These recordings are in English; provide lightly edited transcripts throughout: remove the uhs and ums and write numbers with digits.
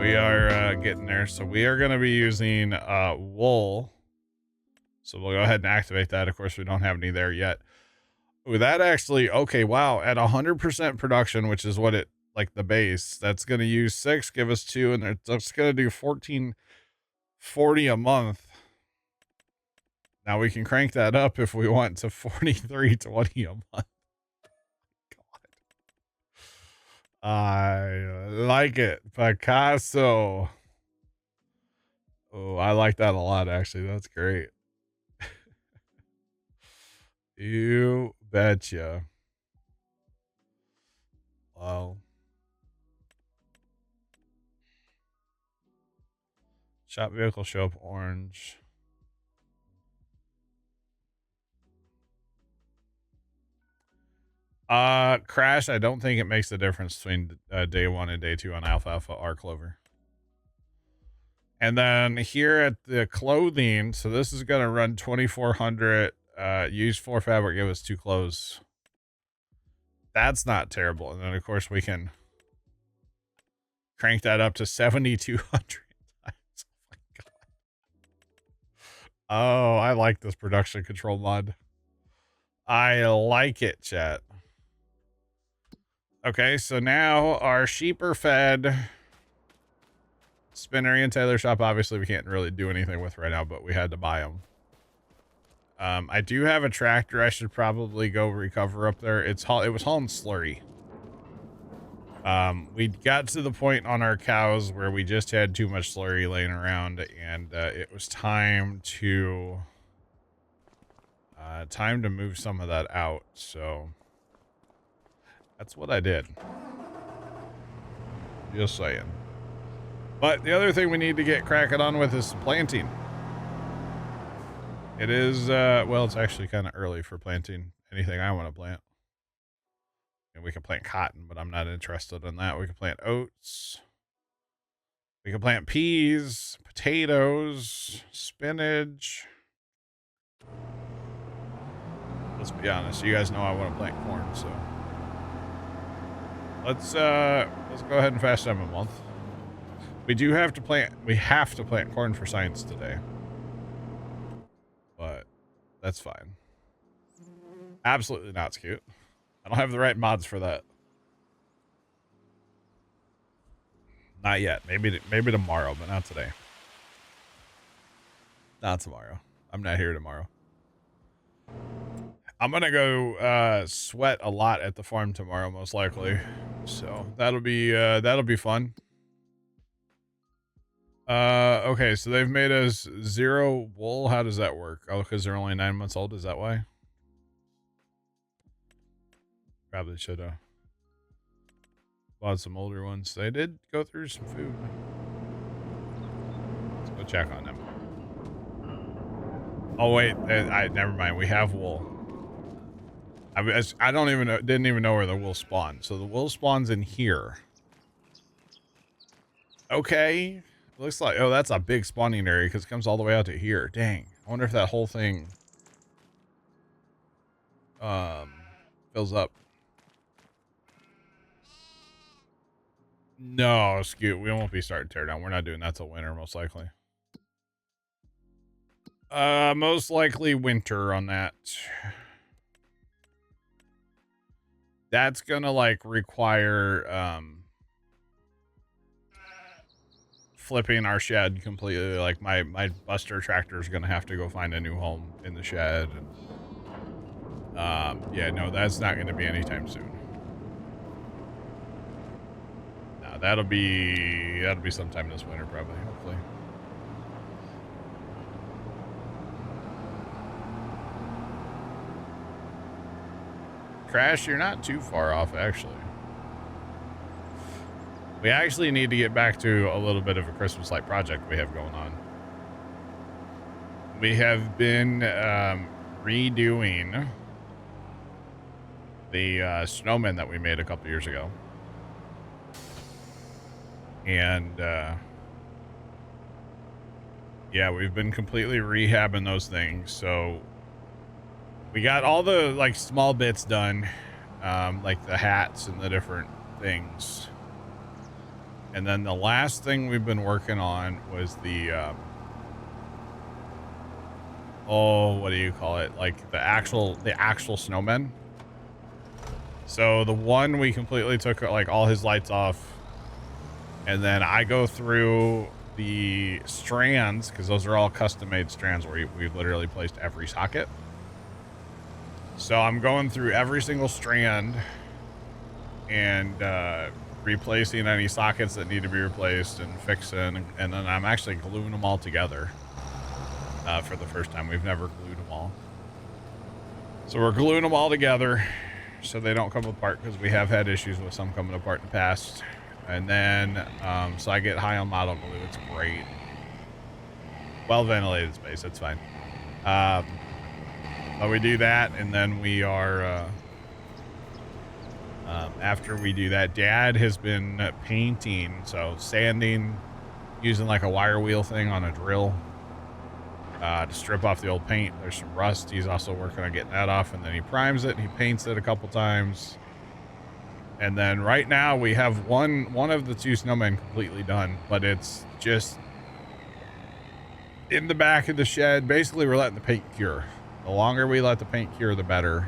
we are getting there. So we are going to be using wool. So we'll go ahead and activate that. Of course, we don't have any there yet. Ooh, that actually, okay, wow. At 100% production, which is what it, like the base, that's going to use 6, give us 2, and it's going to do 1440 a month. Now we can crank that up if we want to 4320 a month. God. I like it. Picasso. Oh, I like that a lot, actually. That's great. You betcha. Wow. Shop vehicle show up orange. Crash, I don't think it makes a difference between day 1 and day 2 on Alfalfa or Clover. And then here at the clothing, so this is going to run 2400. Use 4 fabric, give us 2 clothes. That's not terrible. And then, of course, we can crank that up to 7200. Oh, I like this production control mod. I like it, chat. Okay, so now our sheep are fed. Spinnery and tailor shop, obviously we can't really do anything with right now, but we had to buy them. I do have a tractor. I should probably go recover up there. It was hauling slurry. We got to the point on our cows where we just had too much slurry laying around, and it was time to move some of that out. So that's what I did. Just saying. But the other thing we need to get cracking on with is planting. It is, well, it's actually kind of early for planting anything I want to plant. And we can plant cotton, but I'm not interested in that. We can plant oats. We can plant peas, potatoes, spinach. Let's be honest. You guys know I want to plant corn, so let's go ahead and fast time a month. We have to plant corn for science today. But that's fine. Absolutely not cute. I don't have the right mods for that. Not yet. Maybe tomorrow, but not today. Not tomorrow. I'm not here tomorrow. I'm gonna go sweat a lot at the farm tomorrow, most likely. So that'll be fun. Okay, so they've made us 0 wool. How does that work? Oh, because they're only 9 months old. Is that why? Probably should have bought some older ones. They did go through some food. Let's go check on them. Oh wait, never mind. We have wool. I don't even know. Didn't even know where the wool spawned. So the wool spawns in here. Okay. Looks like, oh, that's a big spawning area because it comes all the way out to here. Dang. I wonder if that whole thing fills up. No, Scoot, we won't be starting tear down. We're not doing that till winter, most likely. Most likely winter on that. That's gonna like require flipping our shed completely. Like my Buster tractor is gonna have to go find a new home in the shed, and yeah, no, that's not gonna be anytime soon. No, that'll be sometime this winter, probably, hopefully. Crash, you're not too far off, actually. We actually need to get back to a little bit of a Christmas light project we have going on. We have been redoing the snowmen that we made a couple years ago. And yeah, we've been completely rehabbing those things. So we got all the like small bits done, like the hats and the different things. And then the last thing we've been working on was the, oh, what do you call it? Like the actual snowmen. So the one we completely took like all his lights off. And then I go through the strands, because those are all custom made strands where we've literally placed every socket. So I'm going through every single strand and replacing any sockets that need to be replaced and fixing. And then I'm actually gluing them all together for the first time. We've never glued them all. So we're gluing them all together so they don't come apart, because we have had issues with some coming apart in the past. And then, so I get high on model glue. It's great. Well ventilated space. It's fine. But we do that, and then we are, after we do that, Dad has been painting, so sanding, using like a wire wheel thing on a drill to strip off the old paint. There's some rust. He's also working on getting that off, and then he primes it, and he paints it a couple times. And then right now we have one of the two snowmen completely done, but it's just in the back of the shed. Basically, we're letting the paint cure. The longer we let the paint cure, the better.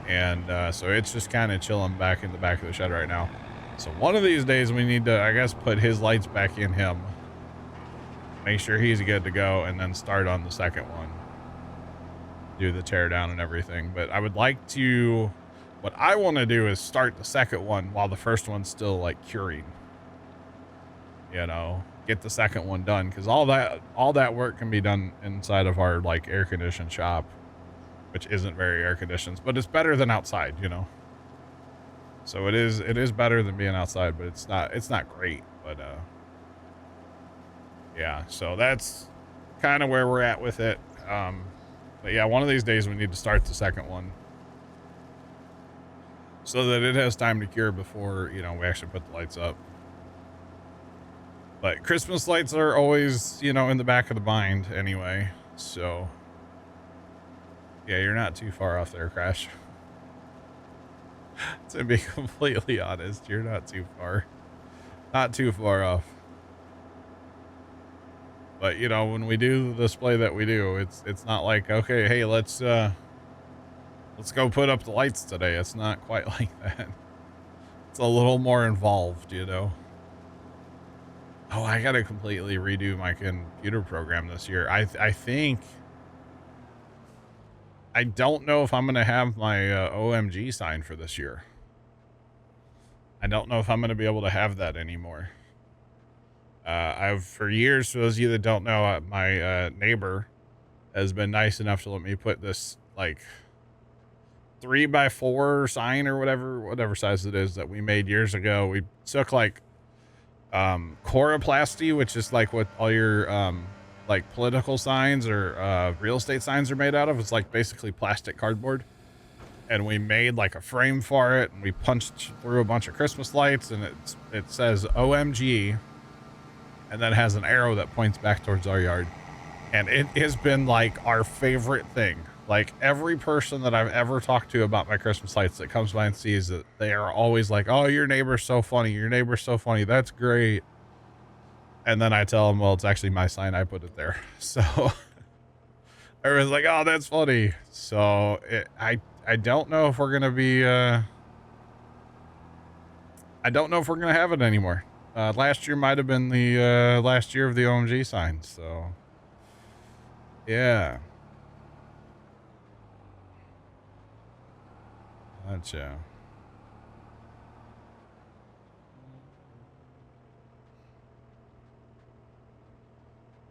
And so it's just kind of chilling back in the back of the shed right now. So one of these days we need to, I guess, put his lights back in him, make sure he's good to go, and then start on the second one. Do the tear down and everything. But I would like to... What I want to do is start the second one while the first one's still like curing. You know, get the second one done, because all that work can be done inside of our like air conditioned shop, which isn't very air conditioned, but it's better than outside, you know. So it is better than being outside, but it's not great. But yeah, so that's kind of where we're at with it. But yeah, one of these days we need to start the second one, so that it has time to cure before, you know, we actually put the lights up. But Christmas lights are always, you know, in the back of the mind anyway. So yeah, you're not too far off there, Crash. To be completely honest, you're not too far off. But you know, when we do the display that we do, it's not like, okay, hey, let's go put up the lights today. It's not quite like that. It's a little more involved, you know. Oh, I gotta completely redo my computer program this year. I think, I don't know if I'm gonna have my OMG sign for this year. I don't know if I'm gonna be able to have that anymore. I've, for years, for those of you that don't know, my neighbor has been nice enough to let me put this like 3x4 sign or whatever size it is that we made years ago. We took like choroplasty, which is like what all your like political signs or real estate signs are made out of. It's like basically plastic cardboard, and we made like a frame for it, and we punched through a bunch of Christmas lights, and it says OMG, and then has an arrow that points back towards our yard. And it has been like our favorite thing. Like every person that I've ever talked to about my Christmas lights that comes by and sees it, they are always like, oh, your neighbor's so funny. Your neighbor's so funny. That's great. And then I tell them, well, it's actually my sign. I put it there. So everyone's like, oh, that's funny. So I don't know if we're going to be, I don't know if we're going to have it anymore. Last year might've been the last year of the OMG sign. So yeah. Gotcha.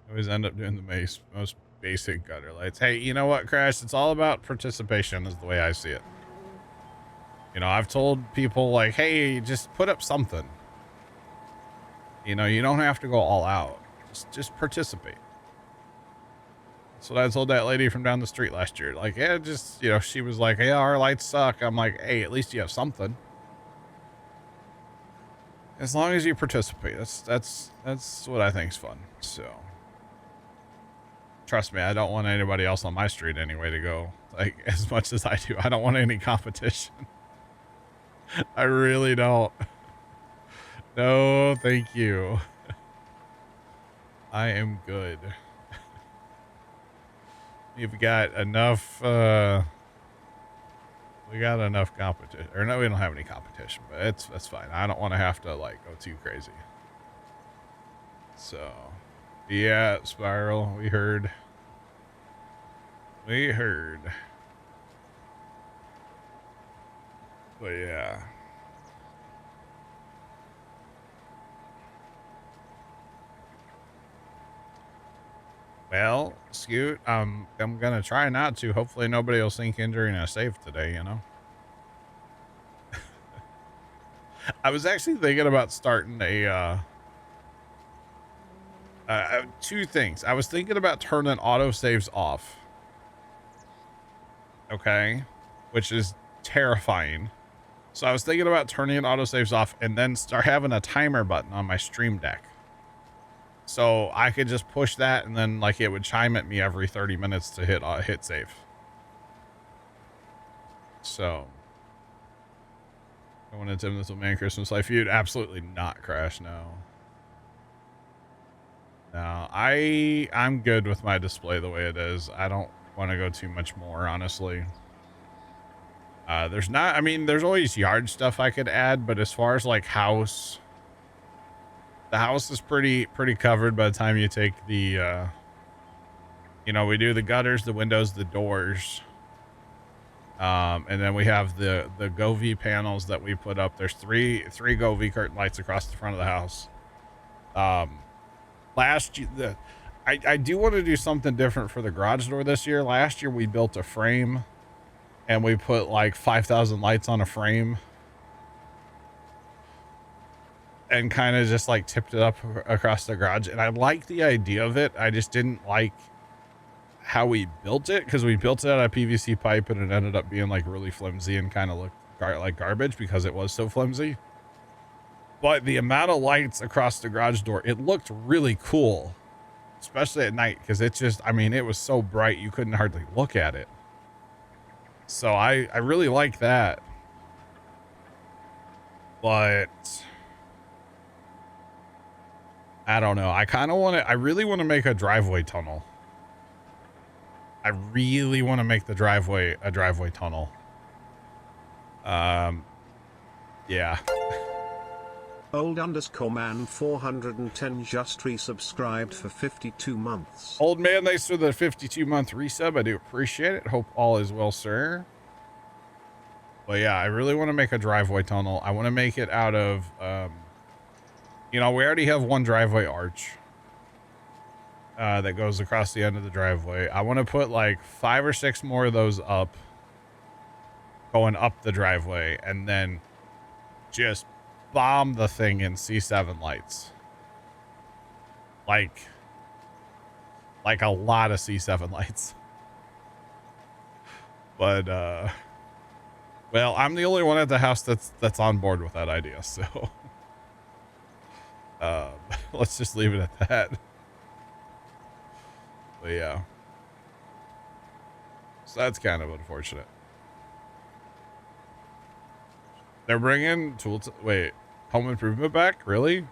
Always end up doing the most basic gutter lights. Hey, you know what, Crash? It's all about participation is the way I see it. You know, I've told people like, hey, just put up something. You know, you don't have to go all out. Just participate. So I told that lady from down the street last year, like, yeah, just, you know, she was like, yeah, our lights suck. I'm like, hey, at least you have something. As long as you participate, that's what I think is fun. So trust me, I don't want anybody else on my street anyway to go like as much as I do. I don't want any competition. I really don't. No, thank you. I am good. We've got enough, we got enough competition. Or no, we don't have any competition, but that's fine. I don't want to have to like go too crazy. So, yeah, Spiral, we heard. We heard. But yeah. Well, Scoot, I'm gonna try not to. Hopefully nobody will sink injury in a save today, you know? I was actually thinking about starting two things. I was thinking about turning autosaves off. Okay? Which is terrifying. So I was thinking about turning autosaves off and then start having a timer button on my stream deck. So I could just push that and then like it would chime at me every 30 minutes to hit save. So I wanted to this will man Christmas life. You'd absolutely not crash. No. No, I'm good with my display the way it is. I don't want to go too much more, honestly. There's not, I mean, there's always yard stuff I could add, but as far as like house, the house is pretty covered by the time you take the, you know, we do the gutters, the windows, the doors. And then we have the GoV panels that we put up. There's three GoV curtain lights across the front of the house. Last year, I do want to do something different for the garage door this year. Last year we built a frame and we put like 5,000 lights on a frame and kind of just like tipped it up across the garage. And I liked the idea of it. I just didn't like how we built it because we built it out of PVC pipe and it ended up being like really flimsy and kind of looked like garbage because it was so flimsy. But the amount of lights across the garage door, it looked really cool, especially at night because it just, I mean, it was so bright you couldn't hardly look at it. So I really like that. But I don't know. I kind of want to, I really want to make a driveway tunnel. I really want to make the driveway a driveway tunnel. Yeah. Old_man 410 just resubscribed for 52 months. Old man, thanks for the 52-month resub. I do appreciate it. Hope all is well, sir. But yeah, I really want to make a driveway tunnel. I want to make it out of, you know, we already have one driveway arch that goes across the end of the driveway. I want to put like 5 or 6 more of those up, going up the driveway, and then just bomb the thing in C7 lights. Like a lot of C7 lights. But, well, I'm the only one at the house that's on board with that idea, so let's just leave it at that. But yeah, so that's kind of unfortunate. They're bringing wait, Home Improvement back? Really?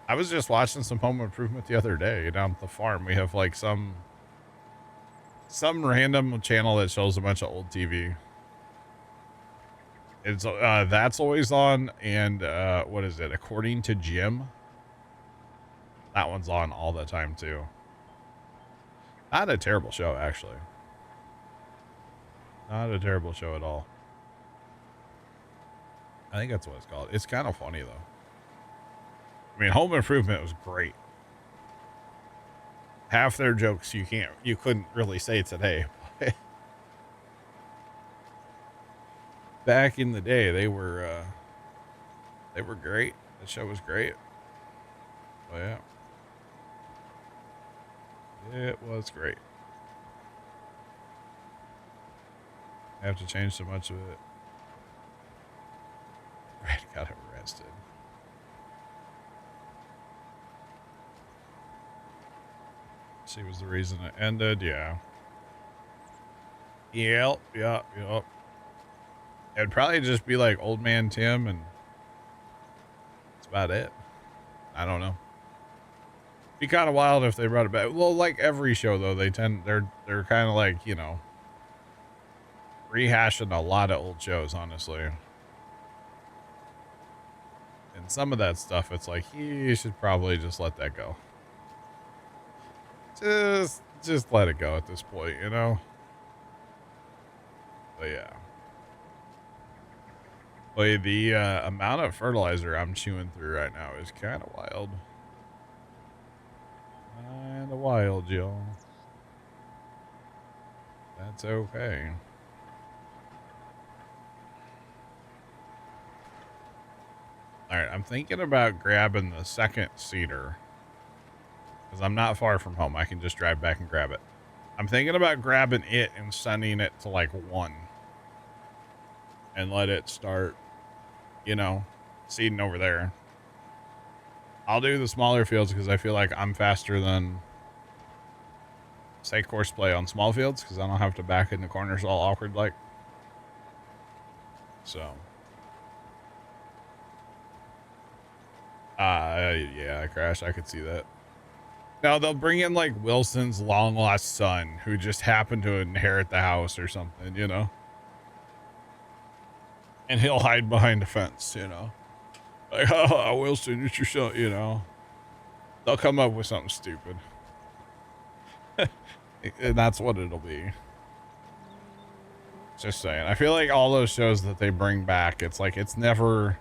I was just watching some Home Improvement the other day down at the farm. We have like some random channel that shows a bunch of old TV. It's that's always on, and what is it? According to Jim, that one's on all the time too. Not a terrible show, actually. Not a terrible show at all. I think that's what it's called. It's kind of funny though. I mean, Home Improvement was great. Half their jokes you couldn't really say today. Back in the day, they were great. The show was great. Oh yeah. It was great. I have to change so much of it. Brad got arrested. She was the reason it ended. Yeah. Yep. It'd probably just be like Old Man Tim and about it. I don't know. Be kind of wild if they brought it back. Well, like every show though, they're kind of like, you know, rehashing a lot of old shows, honestly. And some of that stuff, it's like you should probably just let that go. Just let it go at this point, you know. But yeah. Boy, the amount of fertilizer I'm chewing through right now is kind of wild. Kind of wild, y'all. That's okay. All right, I'm thinking about grabbing the second seater because I'm not far from home. I can just drive back and grab it. I'm thinking about grabbing it and sending it to like 1 and let it start, you know, seeding over there. I'll do the smaller fields because I feel like I'm faster than, say, course play on small fields because I don't have to back in the corners all awkward like. So. Yeah, I crashed. I could see that. Now they'll bring in like Wilson's long lost son who just happened to inherit the house or something, you know? And he'll hide behind a fence, you know? Like, oh, Wilson, it's your son, you know? They'll come up with something stupid. And that's what it'll be. Just saying. I feel like all those shows that they bring back, it's like it's never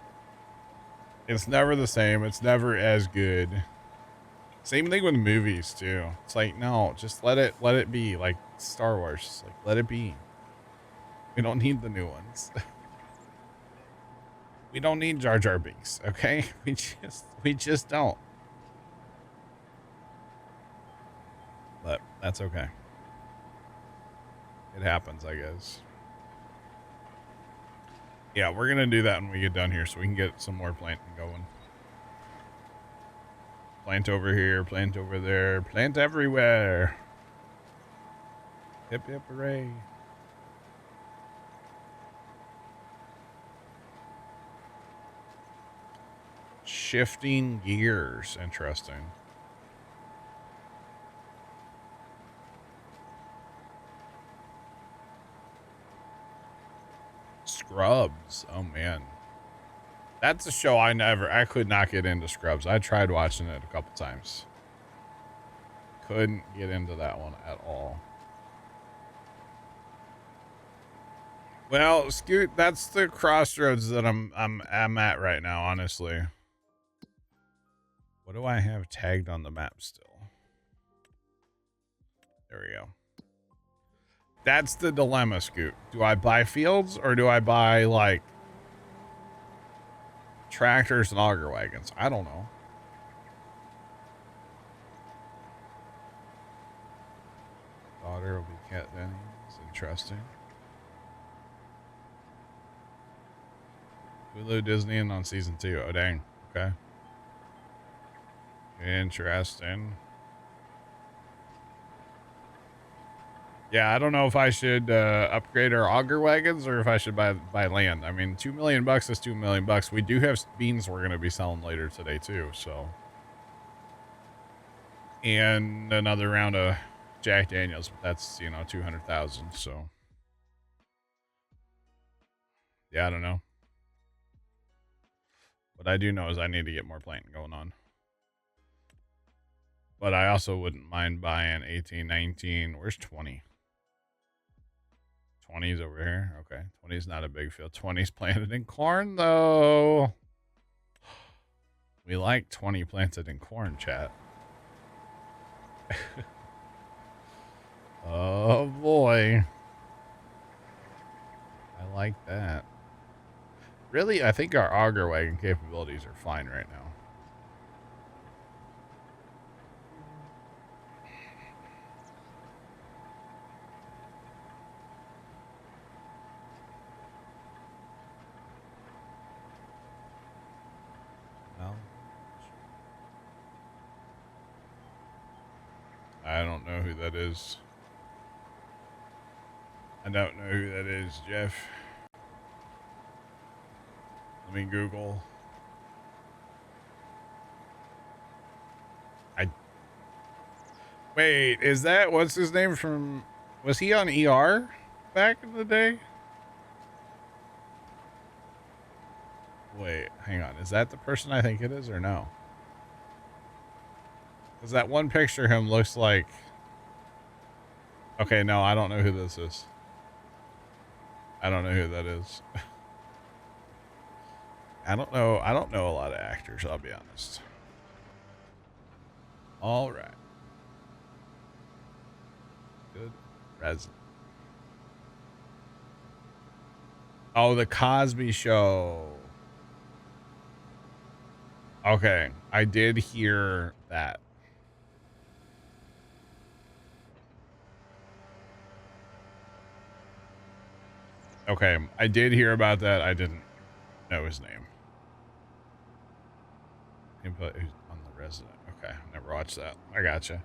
the same. It's never as good. Same thing with movies too. It's like, no, just let it be like Star Wars. Like, let it be. We don't need the new ones. We don't need Jar Jar Binks, okay? We just don't. But that's okay. It happens, I guess. Yeah, we're gonna do that when we get done here so we can get some more planting going. Plant over here, plant over there, plant everywhere. Hip hip hooray. Shifting gears. Interesting. Scrubs. Oh man. That's a show I could not get into Scrubs. I tried watching it a couple times. Couldn't get into that one at all. Well, Scoot, that's the crossroads that I'm at right now, honestly. What do I have tagged on the map still? There we go. That's the dilemma, Scoot. Do I buy fields or do I buy like tractors and auger wagons? I don't know. Daughter will be Cat Denny's. Interesting. Hulu Disney and on season 2. Oh, dang. Okay. Interesting. Yeah, I don't know if I should upgrade our auger wagons or if I should buy land. I mean, $2 million is $2 million. We do have beans we're going to be selling later today too, so. And another round of Jack Daniels, but that's, you know, 200,000, so. Yeah, I don't know. What I do know is I need to get more planting going on. But I also wouldn't mind buying 18, 19. Where's 20? 20's over here. Okay. 20's not a big field. 20's planted in corn, though. We like 20 planted in corn, chat. Oh, boy. I like that. Really, I think our auger wagon capabilities are fine right now. Well, I don't know who that is. I don't know who that is, Jeff. Let me Google. Wait, is that, what's his name from, was he on ER back in the day? Wait, hang on. Is that the person I think it is or no? Because that one picture of him looks like... Okay, no, I don't know who this is. I don't know who that is. I don't know a lot of actors, I'll be honest. All right. Good president. Oh, the Cosby Show. Okay, I did hear that. Okay, I did hear about that. I didn't know his name. Input who's on the resident. Okay, never watched that. I gotcha.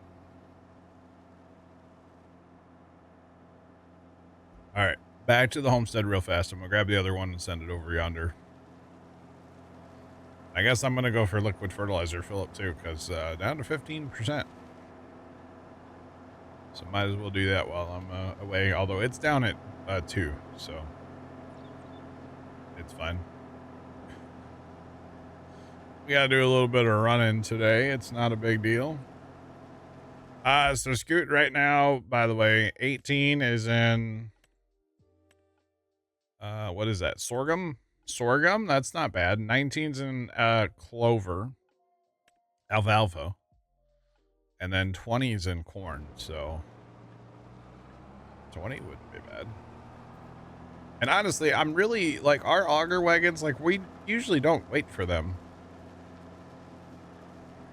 All right, back to the homestead real fast. I'm gonna grab the other one and send it over yonder. I guess I'm gonna go for liquid fertilizer fill up too, because down to 15%. So might as well do that while I'm away. Although it's down at 2, so it's fine. We gotta do a little bit of running today. It's not a big deal. So Scoot right now, by the way, 18 is in what is that? Sorghum? Sorghum? That's not bad. 19's in clover. Alfalfa. And then 20's in corn, so 20 wouldn't be bad. And honestly, I'm really like our auger wagons, like we usually don't wait for them.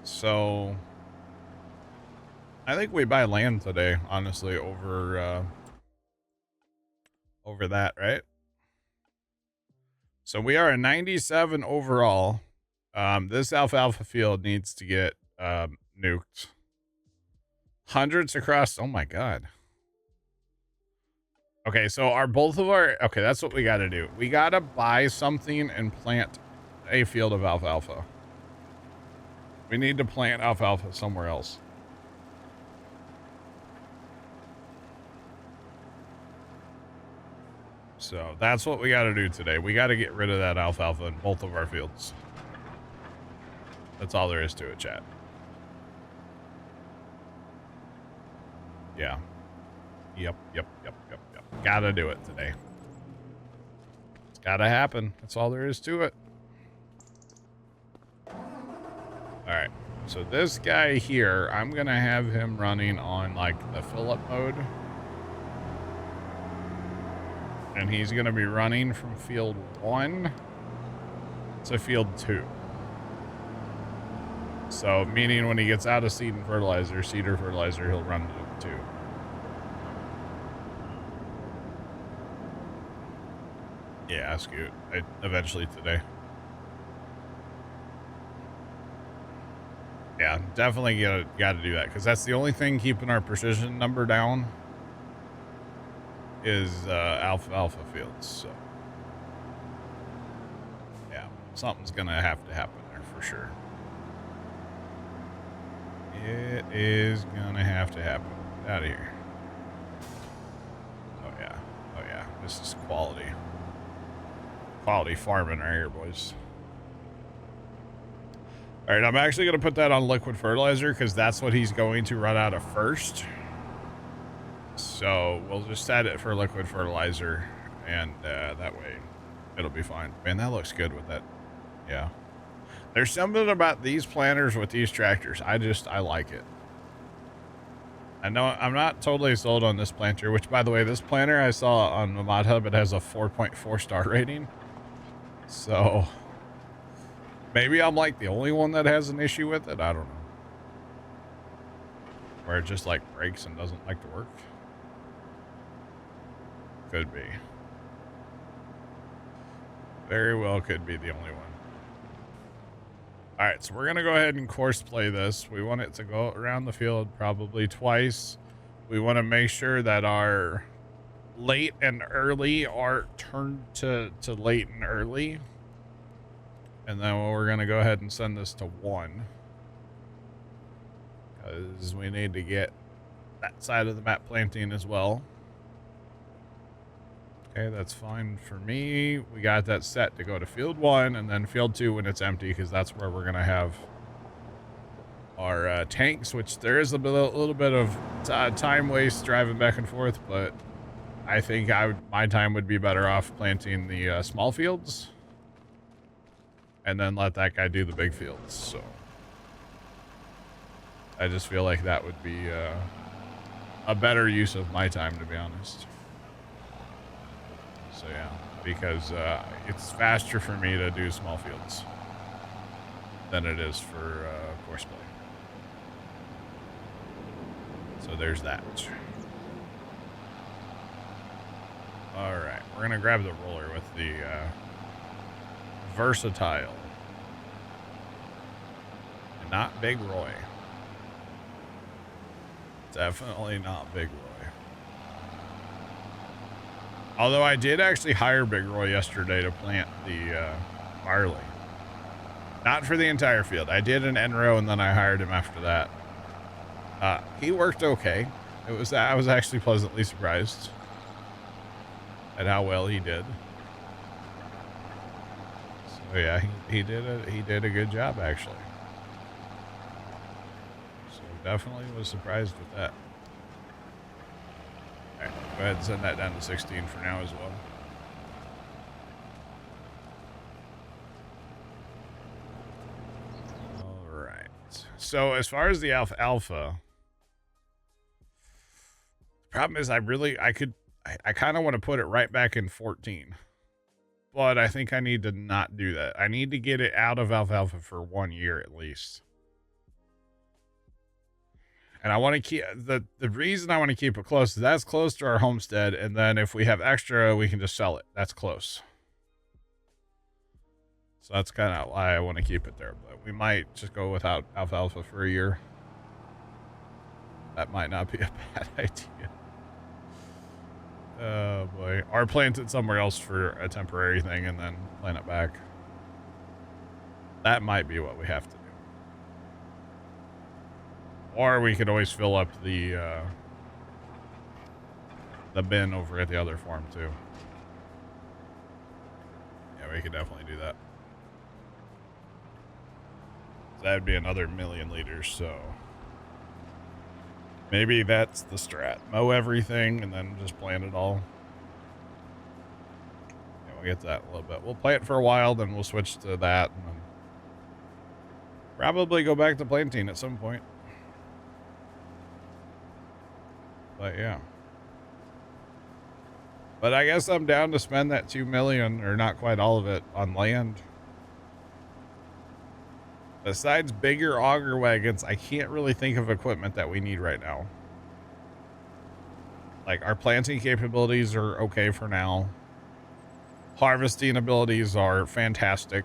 So I think we buy land today, honestly, over that, right? So we are a 97 overall. This alfalfa field needs to get nuked. Hundreds across. Oh my god. Okay, so okay, that's what we got to do. We got to buy something and plant a field of alfalfa. We need to plant alfalfa somewhere else. So that's what we got to do today. We got to get rid of that alfalfa in both of our fields. That's all there is to it, chat. Yeah. Yep. Gotta do it today. It's gotta happen. That's all there is to it. Alright. So this guy here, I'm gonna have him running on like the fill-up mode. And he's gonna be running from field 1 to field 2. So meaning when he gets out of seed or fertilizer, he'll run to 2. Yeah, Scoot. Eventually today. Yeah, definitely got to do that, because that's the only thing keeping our precision number down is alfalfa fields. So yeah, something's gonna have to happen there for sure. It is gonna have to happen. Get out of here. Oh yeah, this is quality farming right here, boys. All right, I'm actually going to put that on liquid fertilizer because that's what he's going to run out of first. So we'll just set it for liquid fertilizer, and that way it'll be fine. Man, that looks good with that. Yeah. There's something about these planters with these tractors. I like it. I know I'm not totally sold on this planter, which, by the way, this planter I saw on the mod hub, it has a 4.4 star rating. So maybe I'm like the only one that has an issue with it. I don't know. Where it just like breaks and doesn't like to work. Could be. Very well could be the only one. All right, so we're going to go ahead and course play this. We want it to go around the field probably twice. We want to make sure that our late and early are turned to late and early. And then we're going to go ahead and send this to 1. Because we need to get that side of the map planting as well. Okay, that's fine for me. We got that set to go to field 1 and then field 2 when it's empty, because that's where we're going to have our tanks, which there is a little bit of time waste driving back and forth, but I think my time would be better off planting the small fields and then let that guy do the big fields. So I just feel like that would be a better use of my time, to be honest. So yeah, because it's faster for me to do small fields than it is for course play. So there's that. All right, we're gonna grab the roller with the versatile, and not Big Roy. Definitely not Big Roy. Although I did actually hire Big Roy yesterday to plant the barley. Not for the entire field. I did an end row and then I hired him after that. He worked okay. I was actually pleasantly surprised at how well he did. So yeah, he did a good job actually. So definitely was surprised with that. All right, go ahead and send that down to 16 for now as well. All right. So as far as the alpha, the problem is I kind of want to put it right back in 14, but I think I need to not do that. I need to get it out of alfalfa for 1 year at least. And I want to keep the reason I want to keep it close is that's close to our homestead. And then if we have extra, we can just sell it. That's close. So that's kind of why I want to keep it there, but we might just go without alfalfa for a year. That might not be a bad idea. Oh boy. Or plant it somewhere else for a temporary thing and then plant it back. That might be what we have to do. Or we could always fill up the bin over at the other farm too. Yeah, we could definitely do that. That'd be another 1,000,000 liters, so maybe that's the strat. Mow everything and then just plant it all. Yeah, we'll get to that in a little bit. We'll plant for a while, then we'll switch to that and then probably go back to planting at some point. But yeah. But I guess I'm down to spend that 2 million, or not quite all of it, on land. Besides bigger auger wagons, I can't really think of equipment that we need right now. Like, our planting capabilities are okay for now. Harvesting abilities are fantastic.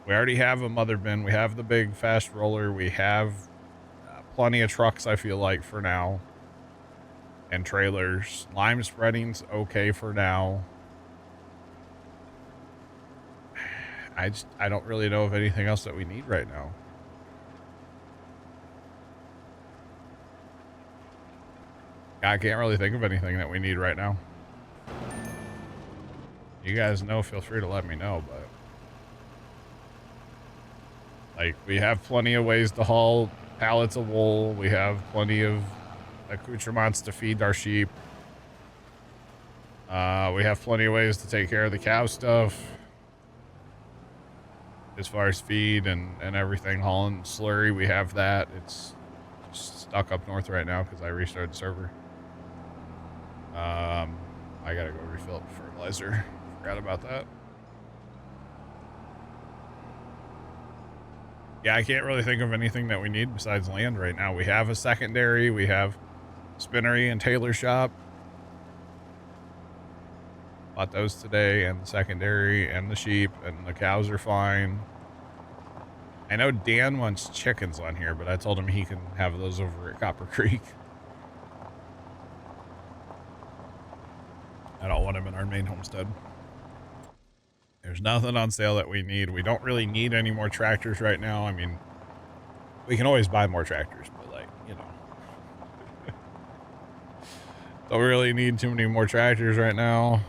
We already have a mother bin. We have the big fast roller. We have plenty of trucks, I feel like, for now. And trailers. Lime spreading's okay for now. I don't really know of anything else that we need right now. I can't really think of anything that we need right now. You guys know, feel free to let me know, but like, we have plenty of ways to haul pallets of wool. We have plenty of accoutrements to feed our sheep. We have plenty of ways to take care of the cow stuff. As far as feed and everything, hauling slurry, we have that. It's just stuck up north right now because I restarted the server. I gotta go refill up fertilizer. Forgot about that. Yeah, I can't really think of anything that we need besides land right now. We have a secondary, we have spinnery and tailor shop. Bought those today, and the secondary and the sheep, and the cows are fine. I know Dan wants chickens on here, but I told him he can have those over at Copper Creek. I don't want them in our main homestead. There's nothing on sale that we need. We don't really need any more tractors right now. I mean, we can always buy more tractors, but like, you know, Don't really need too many more tractors right now.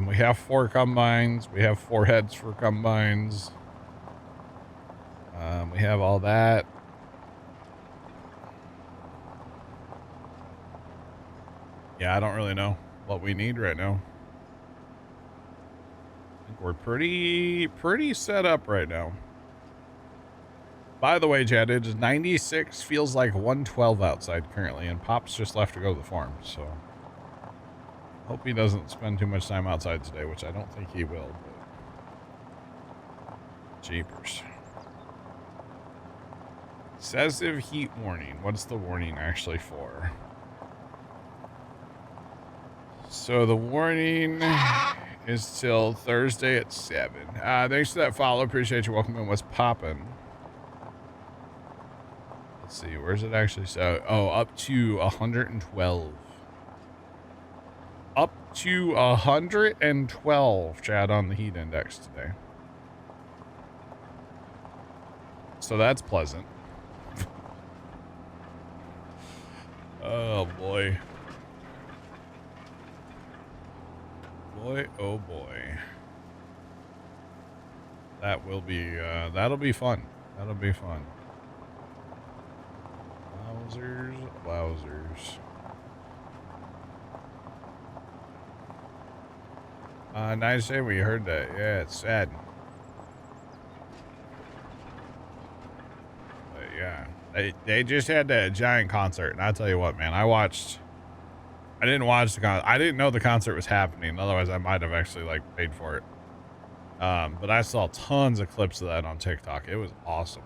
We have 4 combines. We have 4 heads for combines. We have all that. Yeah, I don't really know what we need right now. I think we're pretty set up right now. By the way, Chad, it is 96, feels like 112 outside currently, and Pop's just left to go to the farm, so hope he doesn't spend too much time outside today, which I don't think he will, but jeepers. Excessive heat warning. What's the warning actually for? So the warning is till Thursday at 7. Thanks for that follow. Appreciate you. Welcome in. What's poppin'? Let's see. Where's it actually? So, oh, up to 112. Up to 112, Chad, on the heat index today. So that's pleasant. Oh, boy. Boy, oh boy. That will be, that'll be fun. That'll be fun. Wowzers, wowzers. Nice day we heard that. Yeah, it's sad. But yeah, they just had that giant concert, and I'll tell you what, man, I didn't watch the concert. I didn't know the concert was happening. Otherwise, I might have actually like paid for it. But I saw tons of clips of that on TikTok. It was awesome.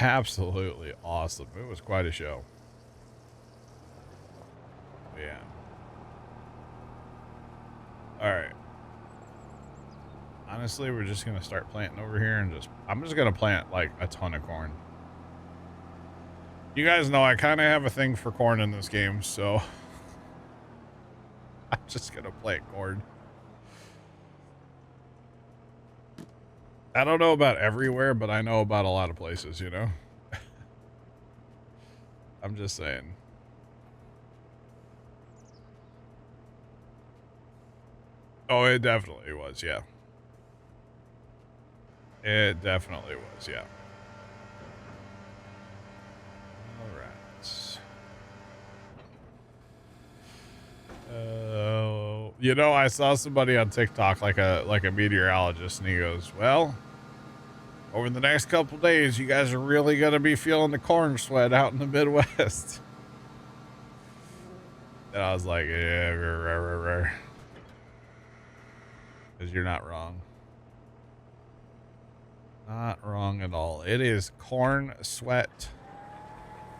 Absolutely awesome. It was quite a show. Yeah. All right. Honestly, we're just going to start planting over here and I'm just going to plant like a ton of corn. You guys know I kind of have a thing for corn in this game, so I'm just going to plant corn. I don't know about everywhere, but I know about a lot of places, you know? I'm just saying. Oh, it definitely was, yeah. It definitely was, yeah. All right. You know, I saw somebody on TikTok, like a meteorologist, and he goes, well, over the next couple days, you guys are really going to be feeling the corn sweat out in the Midwest. And I was like, yeah, because you're not wrong. Not wrong at all. It is corn sweat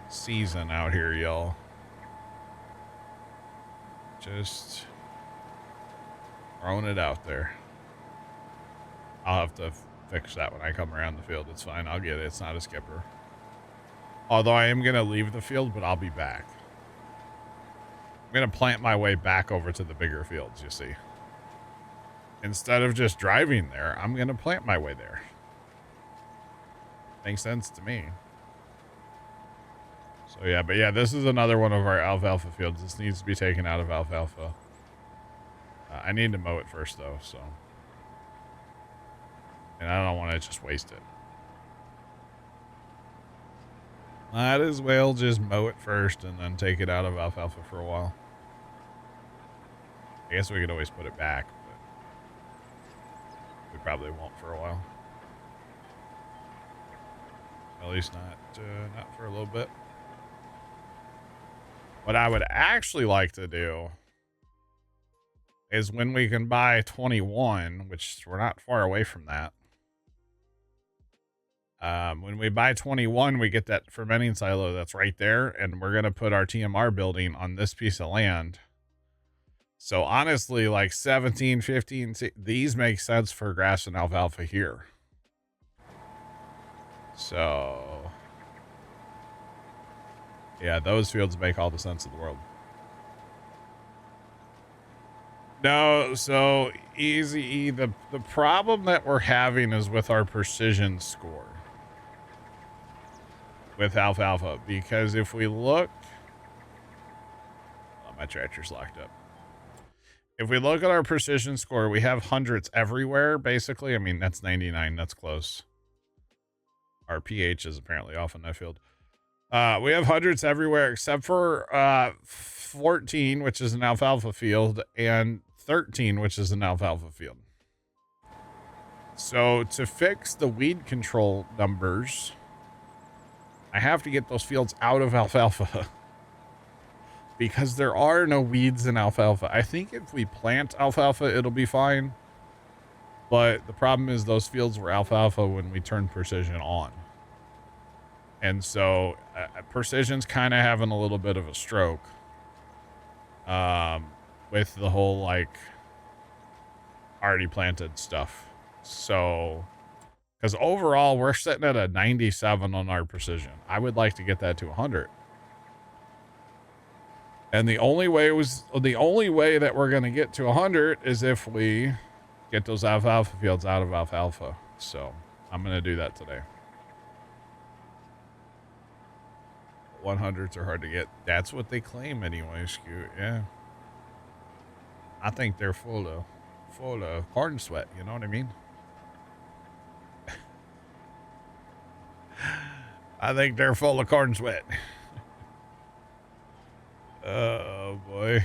season out here, y'all. Just throwing it out there. I'll have to fix that when I come around the field. It's fine. I'll get it. It's not a skipper. Although I am going to leave the field, but I'll be back. I'm going to plant my way back over to the bigger fields, you see. Instead of just driving there, I'm going to plant my way there. Makes sense to me. So yeah, but yeah, this is another one of our alfalfa fields. This needs to be taken out of alfalfa. I need to mow it first though, so. And I don't want to just waste it. Might as well just mow it first and then take it out of alfalfa for a while. I guess we could always put it back, but we probably won't for a while. At least not for a little bit. What I would actually like to do is when we can buy 21, which we're not far away from that. When we buy 21, we get that fermenting silo that's right there, and we're going to put our TMR building on this piece of land. So honestly, like 17, 15, these make sense for grass and alfalfa here. So yeah, those fields make all the sense in the world. No, so Easy E, the problem that we're having is with our precision score. with alfalfa, because if we look, oh, my tractor's locked up. If we look at our precision score, we have hundreds everywhere, basically. I mean, that's 99. That's close. Our pH is apparently off in that field. We have hundreds everywhere except for 14, which is an alfalfa field, and 13, which is an alfalfa field. So to fix the weed control numbers, I have to get those fields out of alfalfa. Because there are no weeds in alfalfa. I think if we plant alfalfa, it'll be fine. But the problem is those fields were alfalfa when we turned precision on. And so precision's kind of having a little bit of a stroke. With the whole, like, already planted stuff. So, because overall, we're sitting at a 97 on our precision. I would like to get that to 100. And the only way that we're going to get to 100 is if we get those alfalfa fields out of alfalfa. So I'm going to do that today. 100s are hard to get. That's what they claim anyway, Scoot. Yeah. I think they're full of corn sweat. You know what I mean? I think they're full of corn sweat. Oh boy.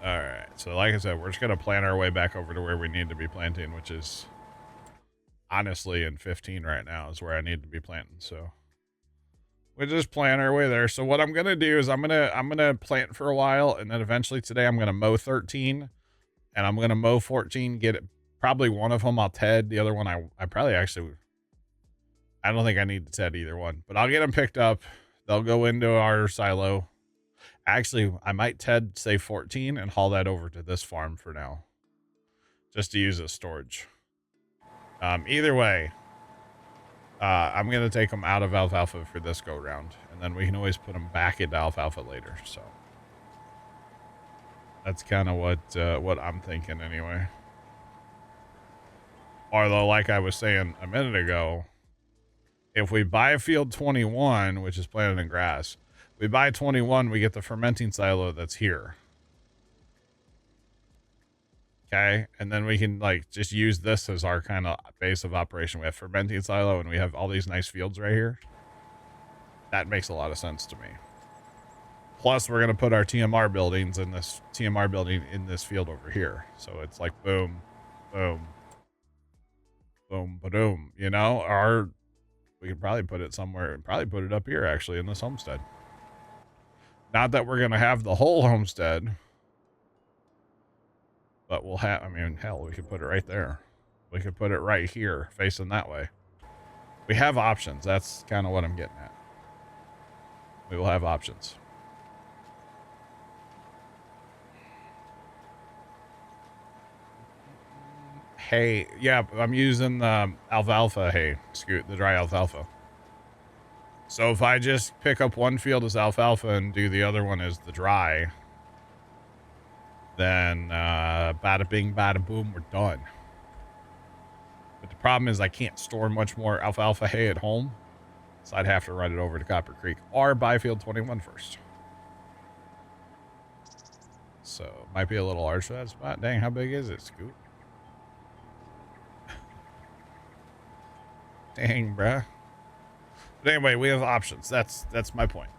All right. So like I said, we're just going to plant our way back over to where we need to be planting, which is honestly in 15 right now is where I need to be planting. So we just plant our way there. So what I'm going to do is I'm going to plant for a while. And then eventually today I'm going to mow 13 and I'm going to mow 14, get it. Probably one of them I'll TED. The other one I probably actually, I don't think I need to TED either one, but I'll get them picked up. They'll go into our silo. Actually, I might TED say 14 and haul that over to this farm for now, just to use as storage. Either way, I'm going to take them out of alfalfa for this go round, and then we can always put them back into alfalfa later. So that's kind of what I'm thinking anyway. Although, like I was saying a minute ago, if we buy field 21, which is planted in grass, we buy 21, we get the fermenting silo that's here. Okay. And then we can like just use this as our kind of base of operation. We have fermenting silo and we have all these nice fields right here. That makes a lot of sense to me. Plus we're going to put our TMR buildings in this TMR building in this field over here. So it's like boom, boom, boom, boom, you know, we could probably put it somewhere and probably put it up here actually in this homestead. Not that we're going to have the whole homestead, but we'll have, I mean, hell, we could put it right there. We could put it right here facing that way. We have options. That's kind of what I'm getting at. We will have options. Hay. Yeah, I'm using the alfalfa hay, Scoot, the dry alfalfa. So if I just pick up one field as alfalfa and do the other one as the dry, then bada bing, bada boom, we're done. But the problem is I can't store much more alfalfa hay at home, so I'd have to run it over to Copper Creek or buy field 21 first. So it might be a little large for that spot. Dang, how big is it, Scoot? Dang, bruh. But anyway, we have options. That's my point.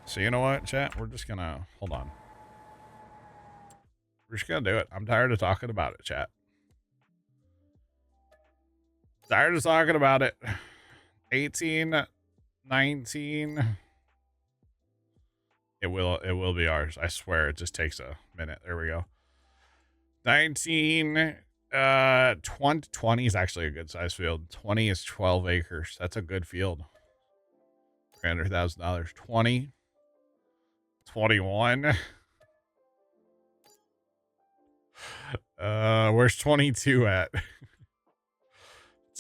So you know what, chat? We're just gonna hold on. We're just gonna do it. I'm tired of talking about it, chat. Tired of talking about it. 18, 19. It will be ours. I swear. It just takes a minute. There we go. 19. 20 is actually a good size field. 20 is 12 acres. That's a good field. $300,000. 20. 21. Where's 22 at?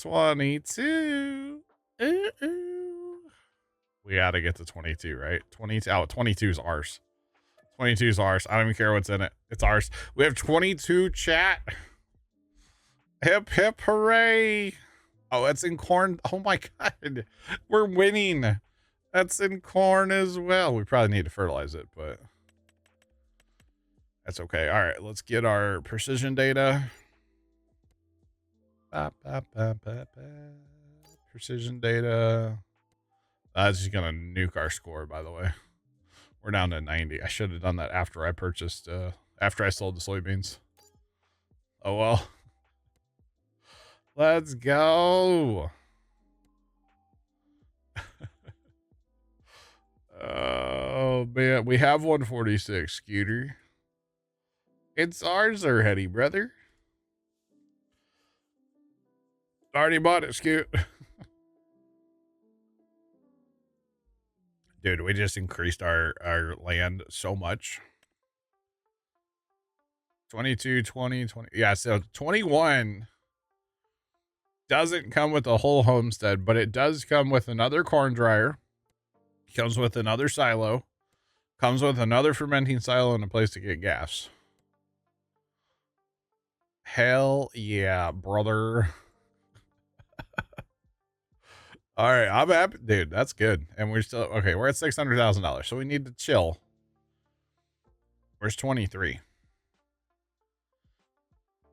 22. We gotta get to 22, right? 22. Oh, 22 is ours. 22 is ours. I don't even care what's in it. It's ours. We have 22, chat. Hip, hip, hooray. Oh, it's in corn. Oh my God. We're winning. That's in corn as well. We probably need to fertilize it, but that's okay. All right, let's get our precision data. Precision data. That's just gonna nuke our score, by the way. We're down to 90. I should have done that after I purchased, after I sold the soybeans. Oh well. Let's go. Oh man, we have 146, Scooter. It's ours already, brother. Already bought it, Scoot. Dude, we just increased our land so much. 22, 20, 20. Yeah, so 21 doesn't come with a whole homestead, but it does come with another corn dryer. Comes with another silo. Comes with another fermenting silo and a place to get gas. Hell yeah, brother. All right, I'm happy, dude. That's good. And we're still okay. We're at $600,000, so we need to chill. Where's 23?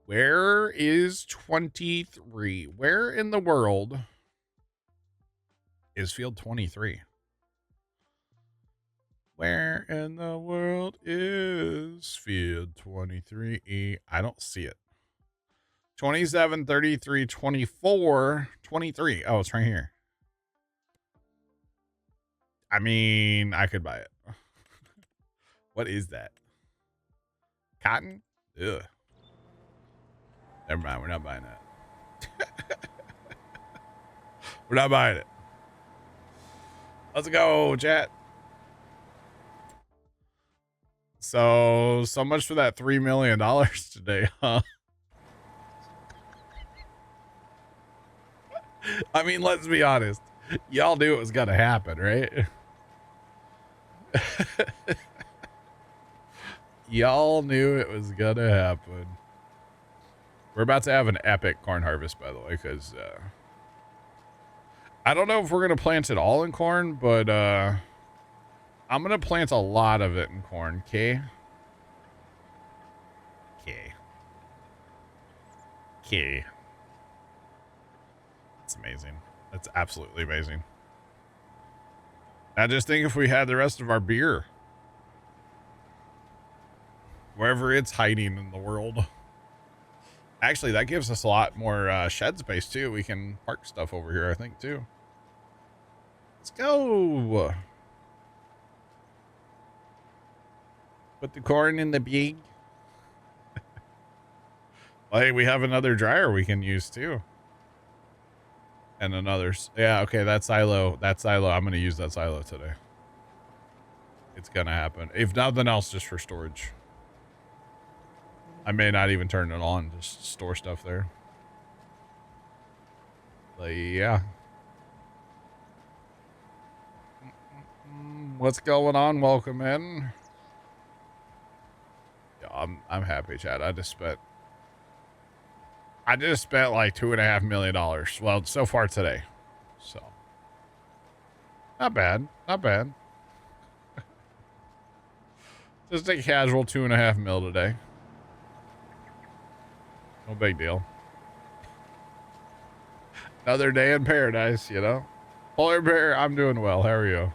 Where is 23? Where in the world is field 23? Where in the world is field 23? I don't see it. 27, 33, 24, 23. Oh, it's right here. I mean, I could buy it. What is that? Cotton? Ugh. Never mind. We're not buying that. We're not buying it. Let's go, chat. So much for that $3 million today, huh? I mean, let's be honest. Y'all knew it was going to happen, right? Y'all knew it was going to happen. We're about to have an epic corn harvest, by the way, because I don't know if we're going to plant it all in corn, but I'm going to plant a lot of it in corn, okay? Okay. It's amazing. That's absolutely amazing. I just think if we had the rest of our beer, wherever it's hiding in the world. Actually, that gives us a lot more shed space, too. We can park stuff over here, I think, too. Let's go. Put the corn in the bag. Well, hey, we have another dryer we can use, too. And another. Yeah, okay, that silo. I'm going to use that silo today. It's going to happen. If nothing else, just for storage. I may not even turn it on. Just store stuff there. But yeah. What's going on? Welcome in. Yeah, I'm happy, Chad. I just spent like $2.5 million. Well, so far today. So not bad. Not bad. Just a casual 2.5 mil today. No big deal. Another day in paradise, you know. Polar Bear, I'm doing well. How are you?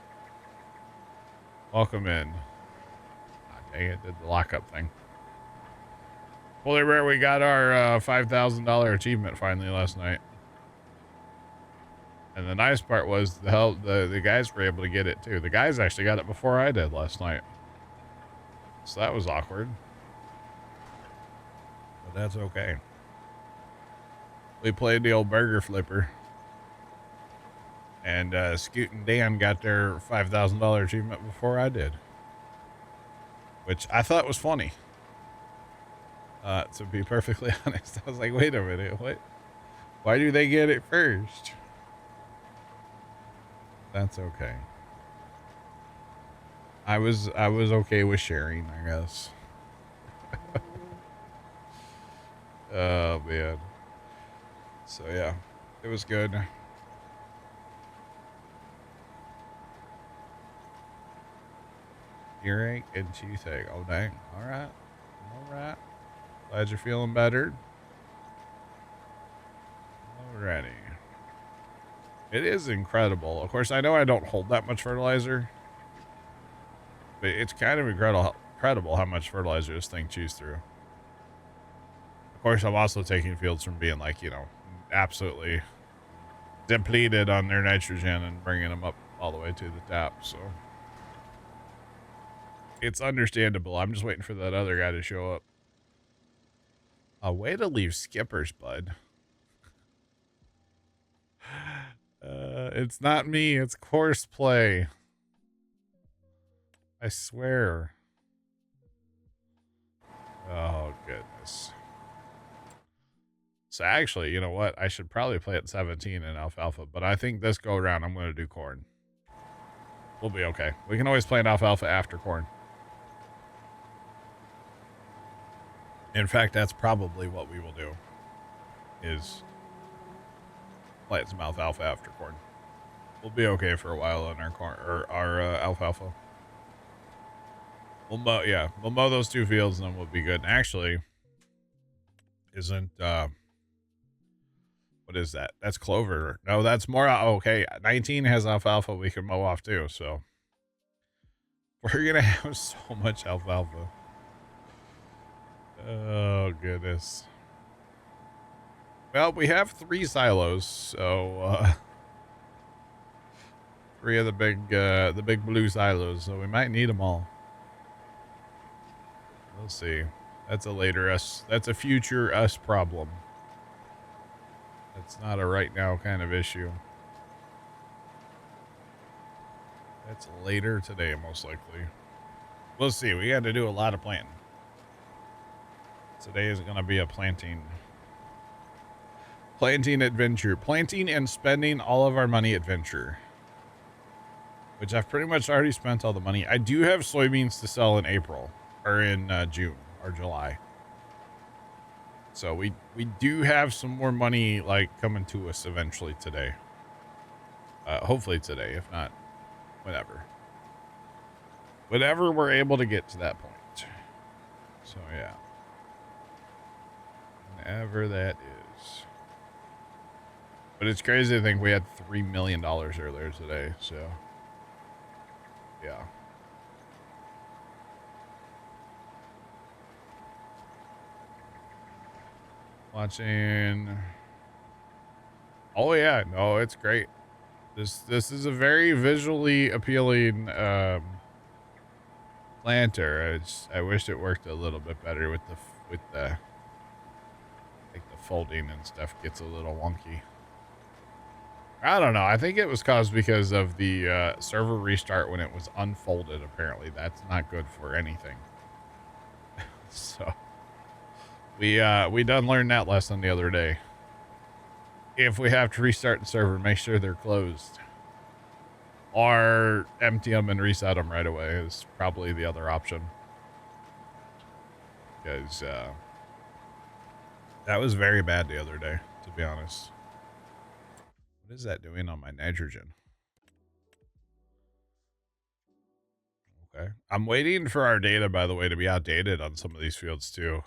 Welcome in. Ah, dang it, did the lockup thing. Polar Bear, we got our $5,000 achievement finally last night. And the nice part was the guys were able to get it too. The guys actually got it before I did last night. So that was awkward. But that's okay. We played the old burger flipper. And Scoot and Dan got their $5,000 achievement before I did. Which I thought was funny. To be perfectly honest. I was like, wait a minute, what? Why do they get it first? That's okay. I was okay with sharing, I guess. Oh man. So yeah, it was good. Earache and toothache. Oh dang. All right. All right. Glad you're feeling better. Alrighty. It is incredible. Of course, I know I don't hold that much fertilizer, but it's kind of incredible how much fertilizer this thing chews through. Of course, I'm also taking fields from being like, you know, absolutely depleted on their nitrogen and bringing them up all the way to the top. So it's understandable. I'm just waiting for that other guy to show up. A way to leave skippers, bud. It's not me. It's course play. I swear. Oh, goodness. So actually, you know what? I should probably play at 17 in alfalfa, but I think this go around I'm going to do corn. We'll be okay. We can always play an alfalfa after corn. In fact, that's probably what we will do, is play some alfalfa after corn. We'll be okay for a while on our corn or our alfalfa. We'll mow those 2 fields and then we'll be good. And actually, isn't what is that? That's clover. No, that's more. Okay, 19 has alfalfa we can mow off too. So we're gonna have so much alfalfa. Oh goodness. Well, we have 3 silos, so 3 of the big blue silos, so we might need them all. We'll see. That's a later us. That's a future us problem. That's not a right now kind of issue. That's later today, most likely. We'll see. We got to do a lot of planting. Today is going to be a planting adventure. Planting and spending all of our money adventure. Which I've pretty much already spent all the money. I do have soybeans to sell in April. Or in June or July. So we do have some more money like coming to us eventually today. Hopefully today, if not, whenever. Whenever we're able to get to that point. So yeah. Whenever that is. But it's crazy to think we had $3 million earlier today, so yeah. Watching. Oh yeah, no, it's great. This is a very visually appealing planter. I wish it worked a little bit better with the like the folding and stuff gets a little wonky. I don't know. I think it was caused because of the server restart when it was unfolded. Apparently, that's not good for anything. So we done learned that lesson the other day. If we have to restart the server, make sure they're closed. Or empty them and reset them right away is probably the other option. Because that was very bad the other day, to be honest. What is that doing on my nitrogen? Okay. I'm waiting for our data, by the way, to be outdated on some of these fields, too.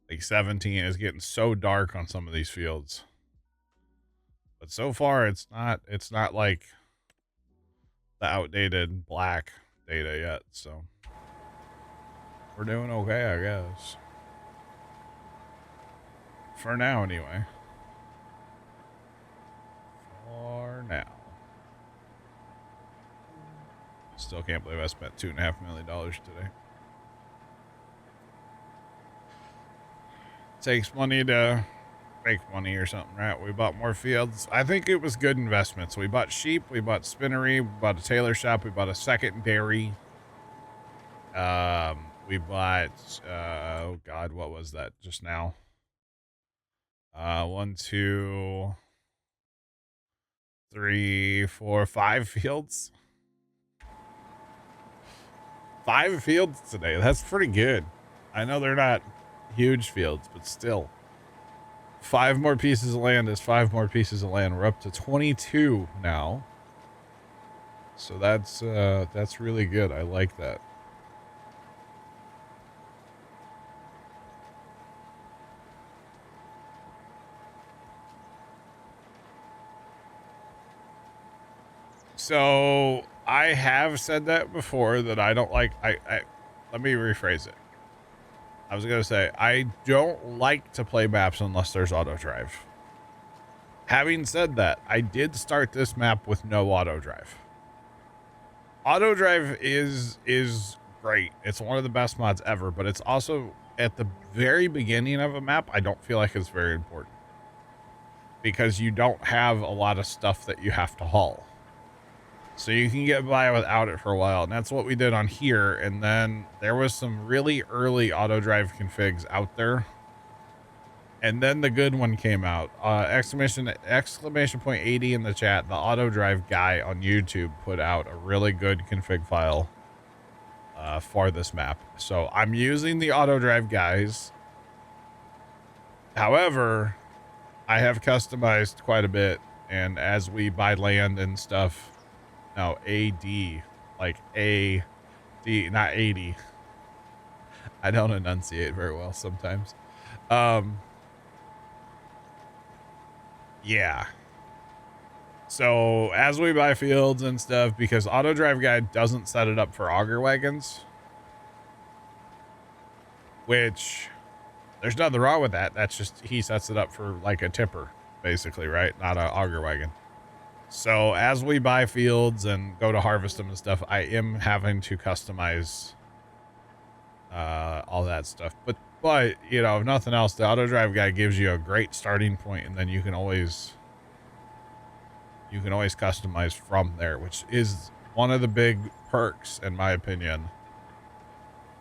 Like 17 is getting so dark on some of these fields. But so far, it's not like the outdated black data yet, so we're doing okay, I guess. For now, anyway. For now. Still can't believe I spent $2.5 million today. Takes money to make money or something, right? We bought more fields. I think it was good investments. We bought sheep, we bought spinnery, we bought a tailor shop, we bought a second dairy. We bought oh god, what was that just now? 1, 2, 3, 4, 5 fields. 5 fields today. That's pretty good. I know they're not huge fields, but still. 5 more pieces of land is 5 more pieces of land. We're up to 22 now. So that's really good. I like that. So I have said that before, that I don't like, let me rephrase it. I was going to say, I don't like to play maps unless there's auto drive. Having said that, I did start this map with no auto drive. Auto drive is great. It's one of the best mods ever, but it's also at the very beginning of a map, I don't feel like it's very important, because you don't have a lot of stuff that you have to haul. So you can get by without it for a while. And that's what we did on here. And then there was some really early auto drive configs out there. And then the good one came out. Exclamation point 80 in the chat. The auto drive guy on YouTube put out a really good config file for this map. So I'm using the auto drive guys. However, I have customized quite a bit. And as we buy land and stuff, no, AD, like AD, not 80. I don't enunciate very well sometimes. Yeah. So as we buy fields and stuff, because auto drive guide doesn't set it up for auger wagons, which there's nothing wrong with that. That's just, he sets it up for like a tipper, basically, right? Not an auger wagon. So as we buy fields and go to harvest them and stuff, I am having to customize all that stuff. But you know, if nothing else, the auto drive guy gives you a great starting point, and then you can always customize from there, which is one of the big perks, in my opinion,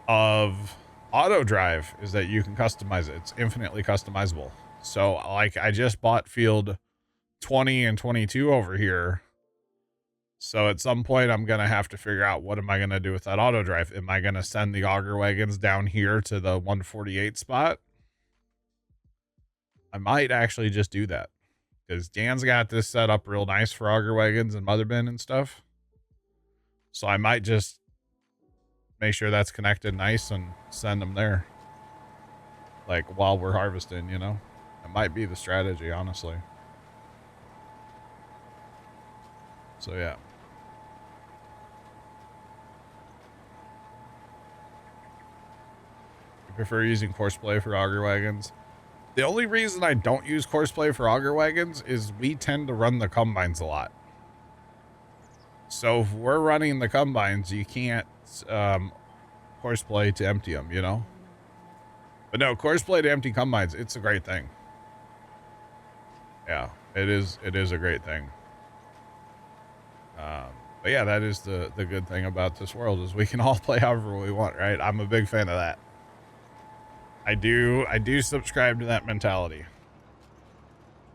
of auto drive, is that you can customize it. It's infinitely customizable. So like, I just bought field 20 and 22 over here. So at some point I'm going to have to figure out, what am I going to do with that auto drive? Am I going to send the auger wagons down here to the 148 spot? I might actually just do that, because Dan's got this set up real nice for auger wagons and mother bin and stuff. So I might just make sure that's connected nice and send them there, like while we're harvesting, you know. It might be the strategy, honestly. So yeah. I prefer using courseplay for auger wagons. The only reason I don't use courseplay for auger wagons is we tend to run the combines a lot. So if we're running the combines, you can't courseplay to empty them, you know. But no, courseplay to empty combines, it's a great thing. Yeah, it is a great thing. But yeah, that is the good thing about this world, is we can all play however we want, right? I'm a big fan of that. I do subscribe to that mentality.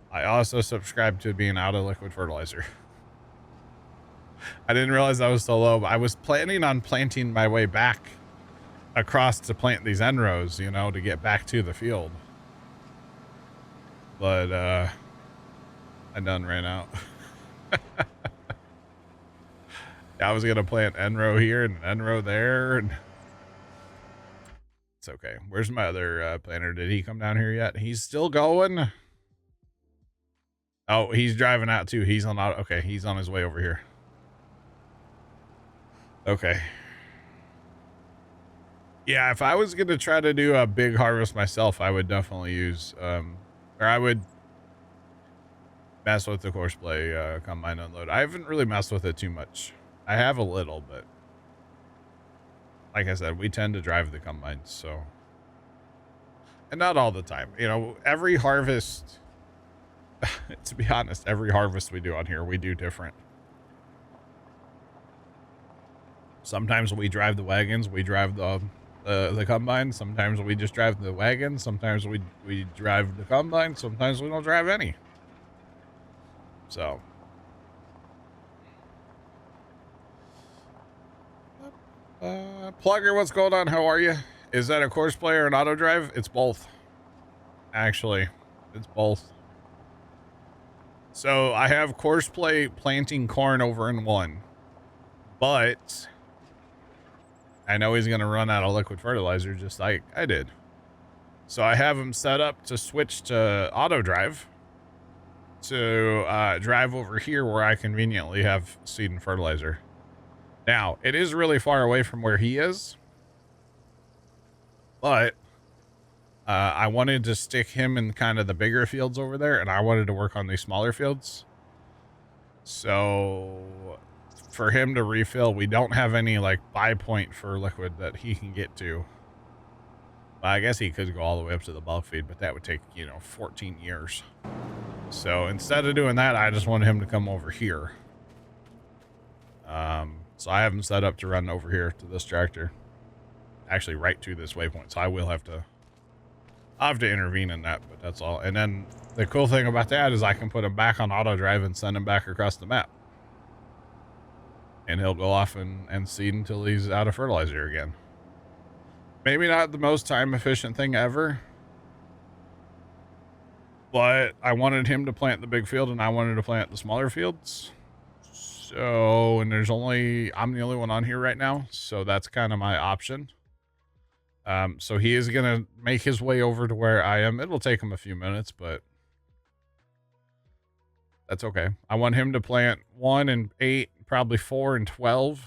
I also subscribe to being out of liquid fertilizer. I didn't realize I was so low, but I was planning on planting my way back across to plant these end rows, you know, to get back to the field. But I done ran out. I was gonna plant end row here and end row there, and it's okay. Where's my other planter? Did he come down here yet? He's still going. Oh, he's driving out too. He's on auto. Okay, he's on his way over here. Okay. Yeah, if I was gonna try to do a big harvest myself, I would definitely use or I would mess with the courseplay combine unload. I haven't really messed with it too much. I have a little, but like I said, we tend to drive the combines, so. And not all the time. You know, every harvest, to be honest, every harvest we do on here, we do different. Sometimes we drive the wagons, we drive the combine. Sometimes we just drive the wagons. Sometimes we drive the combine. Sometimes we don't drive any. So. Plugger, what's going on? How are you? Is that a course play or an auto drive? It's both, actually. It's both. So I have course play planting corn over in one, but I know he's going to run out of liquid fertilizer just like I did. So I have him set up to switch to auto drive to drive over here where I conveniently have seed and fertilizer. Now, it is really far away from where he is, but I wanted to stick him in kind of the bigger fields over there, and I wanted to work on these smaller fields. So for him to refill, we don't have any like buy point for liquid that he can get to. Well, I guess he could go all the way up to the bulk feed, but that would take, 14 years. So instead of doing that, I just wanted him to come over here. So I have him set up to run over here to this tractor. Actually, right to this waypoint. So I'll have to intervene in that, but that's all. And then the cool thing about that is I can put him back on auto drive and send him back across the map. And he'll go off and seed until he's out of fertilizer again. Maybe not the most time efficient thing ever, but I wanted him to plant the big field and I wanted to plant the smaller fields. So, and I'm the only one on here right now. So that's kind of my option. So he is going to make his way over to where I am. It'll take him a few minutes, but that's okay. I want him to plant 1 and 8, probably 4 and 12.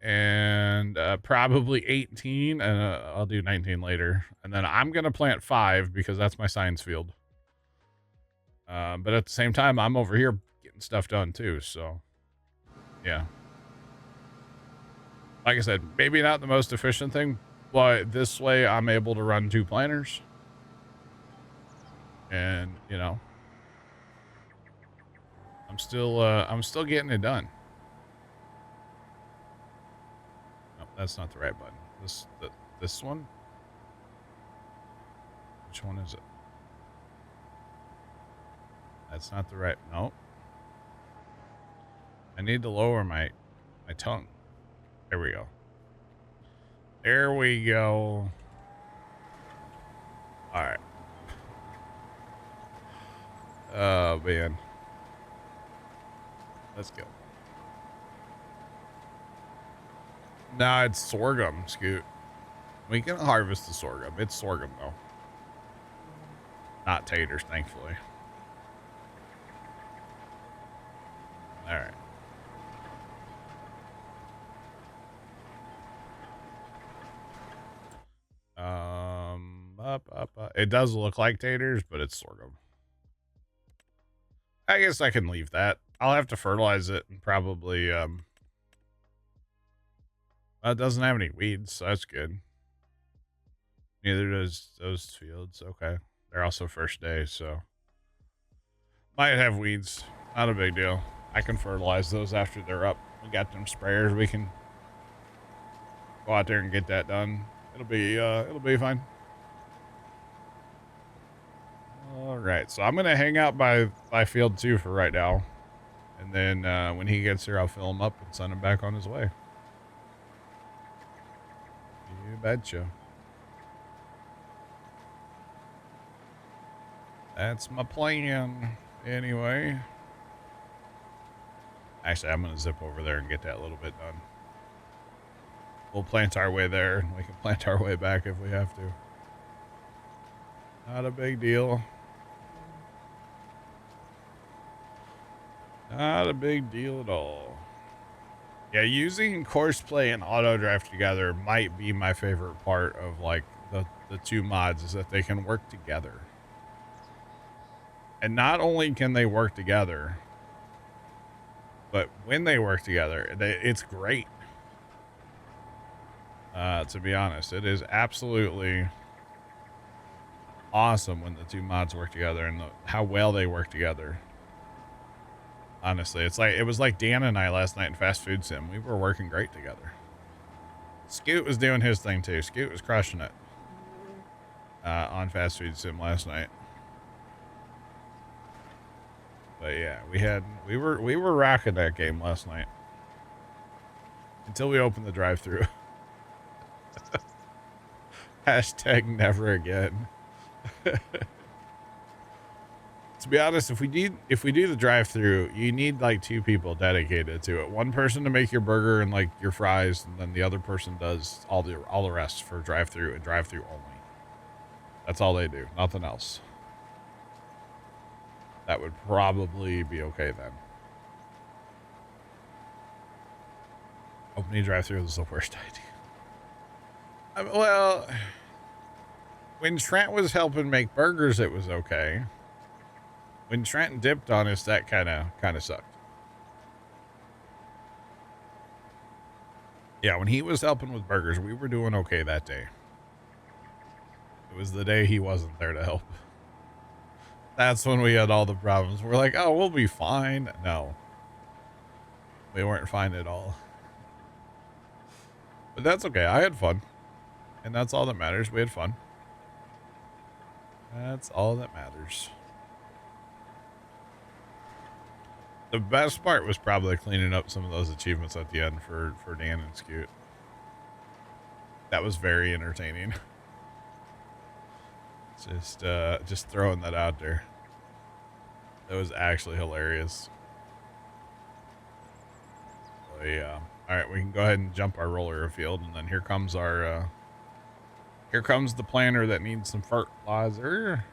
And probably 18, and I'll do 19 later. And then I'm going to plant 5 because that's my science field. But at the same time, I'm over here getting stuff done too. So, yeah. Like I said, maybe not the most efficient thing, but this way I'm able to run 2 planters. And, I'm still getting it done. That's not the right button. This one? Which one is it? That's not the right. Nope. I need to lower my tongue. There we go. There we go. All right. Oh, man. Let's go. Nah, it's sorghum, Scoot. We can harvest the sorghum. It's sorghum, though. Not taters, thankfully. All right. Up. It does look like taters, but it's sorghum. I guess I can leave that. I'll have to fertilize it and probably, it doesn't have any weeds, so that's good. Neither does those fields. Okay. They're also first day, so might have weeds. Not a big deal. I can fertilize those after they're up. We got them sprayers. We can go out there and get that done. It'll be fine. All right. So I'm going to hang out by field 2 for right now. And then when he gets here, I'll fill him up and send him back on his way. You betcha. That's my plan. Anyway. Actually, I'm going to zip over there and get that a little bit done. We'll plant our way there. We can plant our way back if we have to. Not a big deal. Not a big deal at all. Yeah, using course play and auto drive together might be my favorite part of like the 2 mods, is that they can work together. And not only can they work together, but when they work together, it's great. To be honest, it is absolutely awesome when the 2 mods work together and how well they work together. Honestly, it was like Dan and I last night in Fast Food Sim. We were working great together. Scoot was doing his thing too. Scoot was crushing it on Fast Food Sim last night. But yeah, we were rocking that game last night until we opened the drive-through. Hashtag never again. To be honest, if we do the drive-through, you need like 2 people dedicated to it. One person to make your burger and like your fries, and then the other person does all the rest for drive-through and drive-through only. That's all they do, nothing else. That would probably be okay then. Opening drive-through is the worst idea. Well, when Trent was helping make burgers, it was okay. When Trent dipped on us, that kind of sucked. Yeah, when he was helping with burgers, we were doing okay that day. It was the day he wasn't there to help. That's when we had all the problems. We're like, oh, we'll be fine. No. We weren't fine at all. But that's okay. I had fun. And that's all that matters. We had fun. That's all that matters. The best part was probably cleaning up some of those achievements at the end for Dan and Scoot. That was very entertaining. Just throwing that out there. That was actually hilarious. So yeah. All right, we can go ahead and jump our roller field, and then here comes our here comes the planter that needs some fertilizer.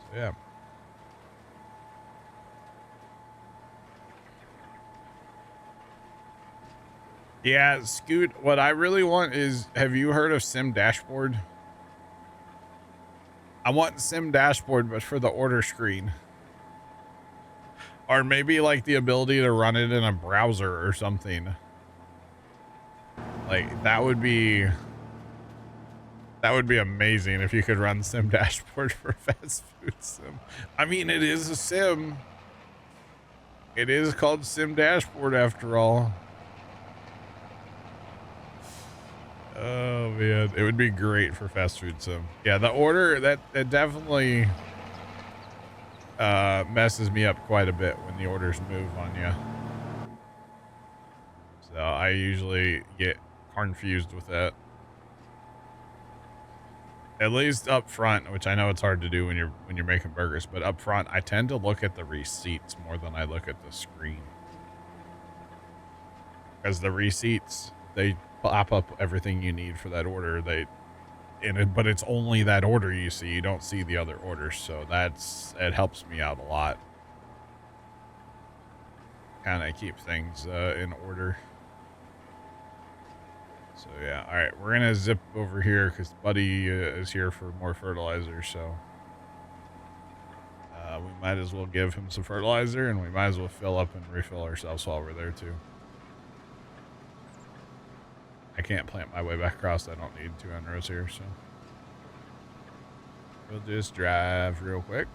So yeah. Yeah, Scoot, what I really want is, have you heard of Sim Dashboard? I want Sim Dashboard, but for the order screen. Or maybe like the ability to run it in a browser or something. Like that would be amazing if you could run Sim Dashboard for fast food sim. I mean, it is a sim. It is called Sim Dashboard after all. Oh man, it would be great for fast food sim. Yeah, the order that definitely messes me up quite a bit when the orders move on you. So I usually get confused with that. At least up front, which I know it's hard to do when you're making burgers, but up front I tend to look at the receipts more than I look at the screen. Because the receipts, they pop up everything you need for that order. But it's only that order you see. You don't see the other orders, so it helps me out a lot. Kind of keep things in order. So yeah, all right, we're gonna zip over here because Buddy is here for more fertilizer. So we might as well give him some fertilizer, and we might as well fill up and refill ourselves while we're there too. I can't plant my way back across. I don't need 2 rows here, so we'll just drive real quick.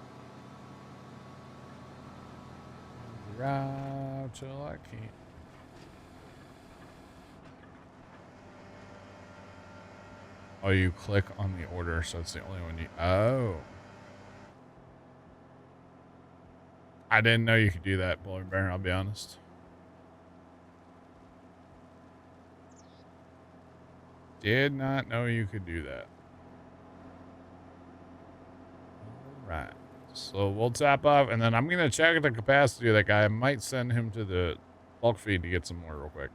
Drive till I can't. Oh, you click on the order, so it's the only one you... Oh. I didn't know you could do that, Bowling Bear, I'll be honest. Did not know you could do that. All right. So we'll tap off, and then I'm going to check the capacity of that guy. I might send him to the bulk feed to get some more real quick.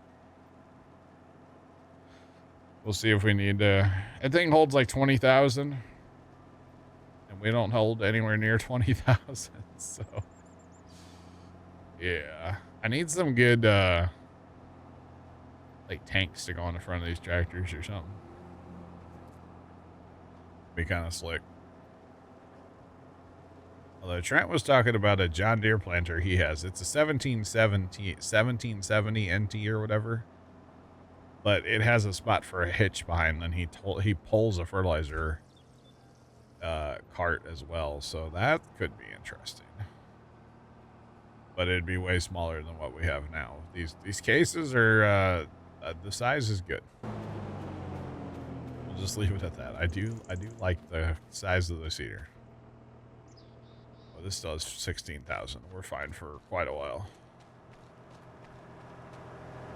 We'll see if we need to... That thing holds like 20,000. And we don't hold anywhere near 20,000. So... Yeah. I need some good, like, tanks to go on the front of these tractors or something. Be kind of slick. Although Trent was talking about a John Deere planter he has. It's a 1770 NT or whatever. But it has a spot for a hitch behind, and he pulls a fertilizer cart as well. So that could be interesting. But it'd be way smaller than what we have now. These cases are the size is good. We'll just leave it at that. I do like the size of the seeder. Well, this does 16,000. We're fine for quite a while.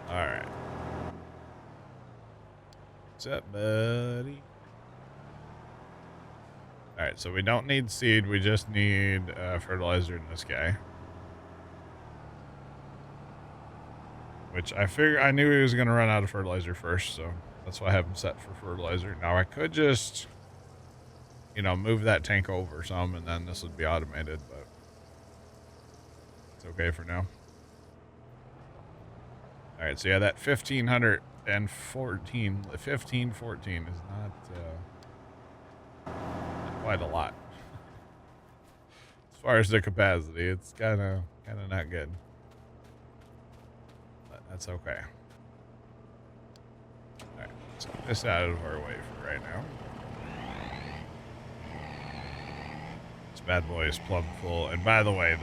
All right. What's up, buddy? All right, so we don't need seed. We just need fertilizer in this guy. Which I knew he was going to run out of fertilizer first, so that's why I have him set for fertilizer. Now I could just, you know, move that tank over some, and then this would be automated, but it's okay for now. All right, so yeah, that 1514 is not quite a lot. As far as the capacity, it's kind of not good. But that's okay. All right, let's get this out of our way for right now. This bad boy is plumb full. And by the way,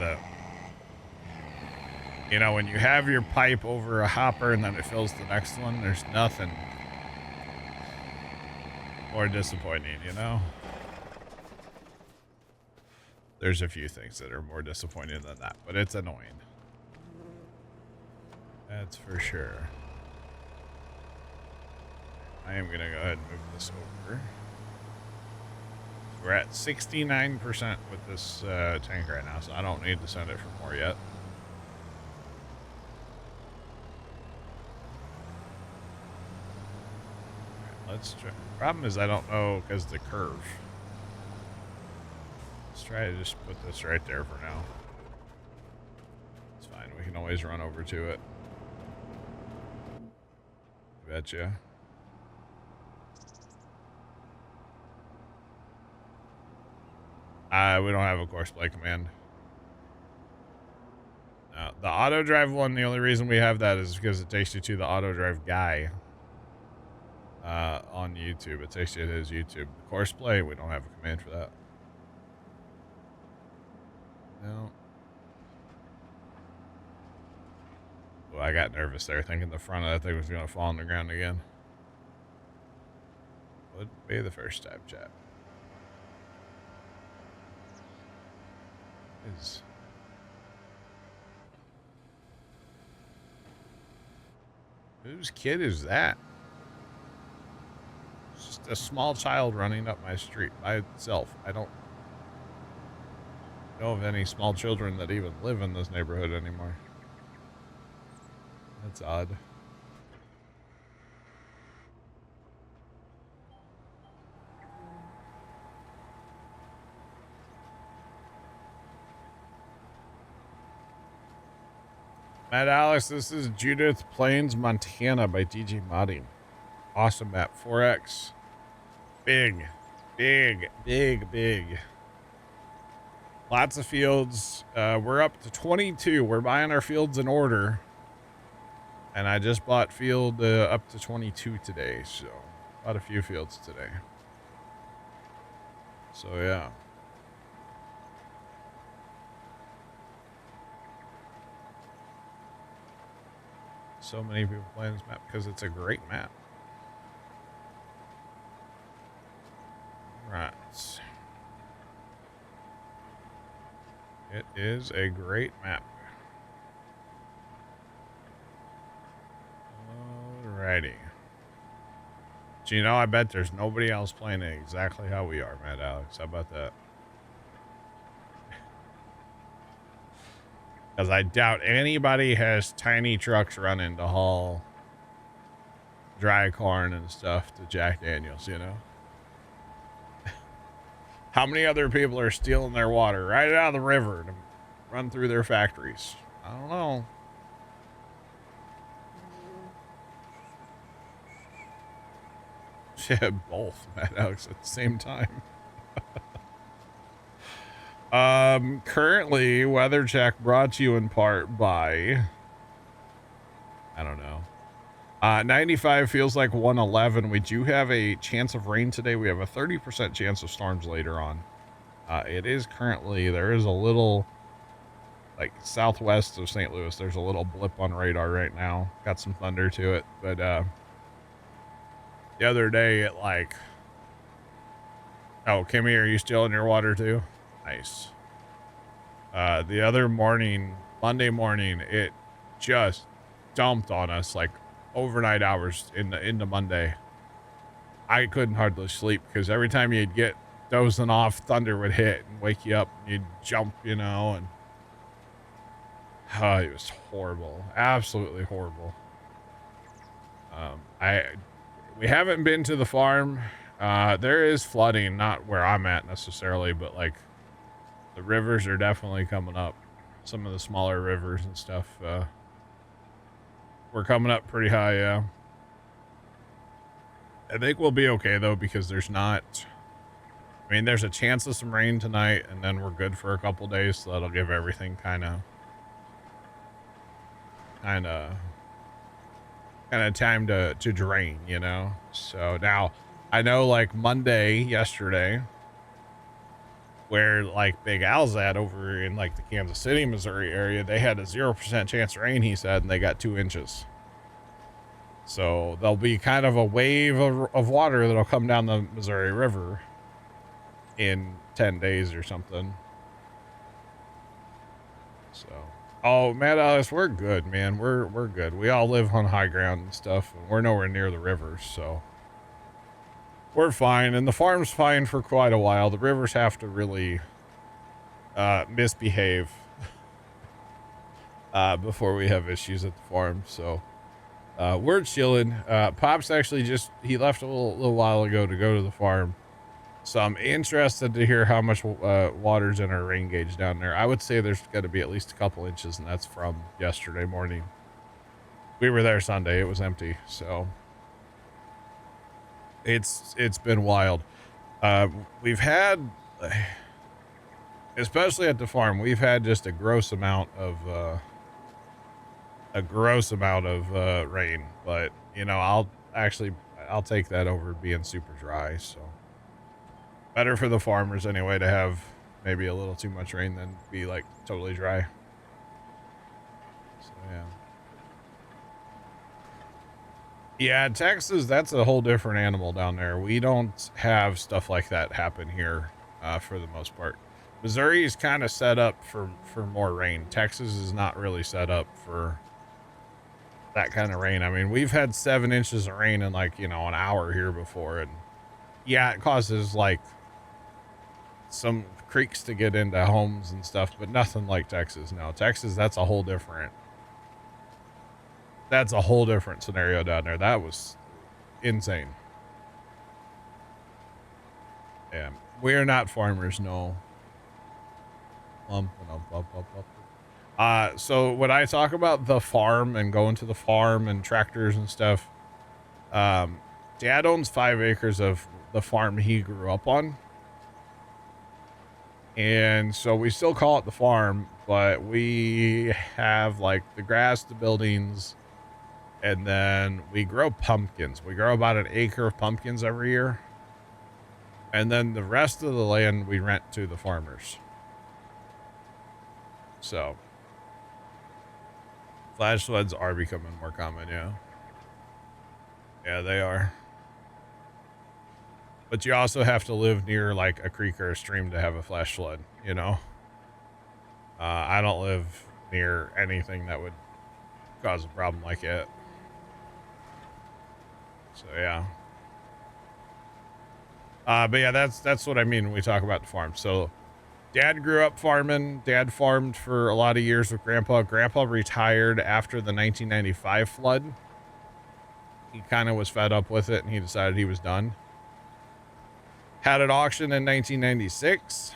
you know, when you have your pipe over a hopper and then it fills the next one, there's nothing more disappointing, you know? There's a few things that are more disappointing than that, but it's annoying. That's for sure. I am going to go ahead and move this over. We're at 69% with this tank right now, so I don't need to send it for more yet. Let's try. The problem is I don't know because the curve. Let's try to just put this right there for now. It's fine. We can always run over to it. Betcha. We don't have a course play command. The auto drive one, the only reason we have that is because it takes you to the auto drive guy. On YouTube. It takes you to his YouTube. The course play, we don't have a command for that. No. Well, I got nervous there, thinking the front of that thing was going to fall on the ground again. Would be the first time, chat. Whose kid is that? It's just a small child running up my street by itself. I don't know of any small children that even live in this neighborhood anymore. That's odd. Matt Alex, this is Judith Plains, Montana by DJ Modding. Awesome map. 4X. Big. Lots of fields. We're up to 22. We're buying our fields in order. And I just bought field up to 22 today. So, bought a few fields today. So, yeah. So many people playing this map because it's a great map. Right. It is a great map. Alrighty. So, you know, I bet there's nobody else playing it exactly how we are, Matt Alex. How about that? Because I doubt anybody has tiny trucks running to haul dry corn and stuff to Jack Daniels, you know? How many other people are stealing their water right out of the river to run through their factories? I don't know. Yeah, both, Matt Alex, at the same time. Currently, weather check brought to you in part by, I don't know. 95 feels like 111. We do have a chance of rain today. We have a 30% chance of storms later on. It is currently, there is a little, like southwest of St. Louis, there's a little blip on radar right now. Got some thunder to it. But, the other day it like, oh, Kimmy, are you still in your water too? Nice. The other morning, Monday morning, it just dumped on us like overnight hours into Monday. I couldn't hardly sleep because every time you'd get dozing off, thunder would hit and wake you up, and you'd jump, you know, and it was horrible, absolutely horrible. We haven't been to the farm. There is flooding, not where I'm at necessarily, but like the rivers are definitely coming up. Some of the smaller rivers and stuff, we're coming up pretty high. Yeah, I think we'll be okay though, because there's not, I mean, there's a chance of some rain tonight, and then we're good for a couple days, so that'll give everything kind of time to drain, you know. So now I know, like Monday yesterday, where like Big Al's at over in like the Kansas City, Missouri area, they had a 0% chance of rain, he said, and they got 2 inches. So there'll be kind of a wave of water that'll come down the Missouri River in 10 days or something. So, oh, Matt Alice, we're good, man. We're good. We all live on high ground and stuff, and we're nowhere near the rivers, so we're fine. And the farm's fine for quite a while. The rivers have to really misbehave before we have issues at the farm. So we're chilling. Pop's actually he left a little while ago to go to the farm. So I'm interested to hear how much water's in our rain gauge down there. I would say there's got to be at least a couple inches, and that's from yesterday morning. We were there Sunday. It was empty. So it's been wild. We've had, especially at the farm, we've had just a gross amount of rain. But, you know, I'll take that over being super dry. So better for the farmers anyway to have maybe a little too much rain than be like totally dry. So yeah, Texas, that's a whole different animal down there. We don't have stuff like that happen here for the most part. Missouri is kind of set up for more rain. Texas is not really set up for that kind of rain. I mean, we've had 7 inches of rain in like, you know, an hour here before, and yeah, it causes like some creeks to get into homes and stuff, but nothing like Texas. No, Texas, that's a whole different scenario down there. That was insane. Yeah, we're not farmers, no. So when I talk about the farm and going to the farm and tractors and stuff, Dad owns 5 acres of the farm he grew up on. And so we still call it the farm, but we have like the grass, the buildings, and then we grow pumpkins. We grow about 1 acre of pumpkins every year. And then the rest of the land we rent to the farmers. So flash floods are becoming more common, yeah. Yeah, they are. But you also have to live near like a creek or a stream to have a flash flood, you know? I don't live near anything that would cause a problem like it. So yeah. But yeah, that's what I mean when we talk about the farm. So Dad grew up farming. Dad farmed for a lot of years with Grandpa. Grandpa retired after the 1995 flood. He kind of was fed up with it, and he decided he was done. Had an auction in 1996.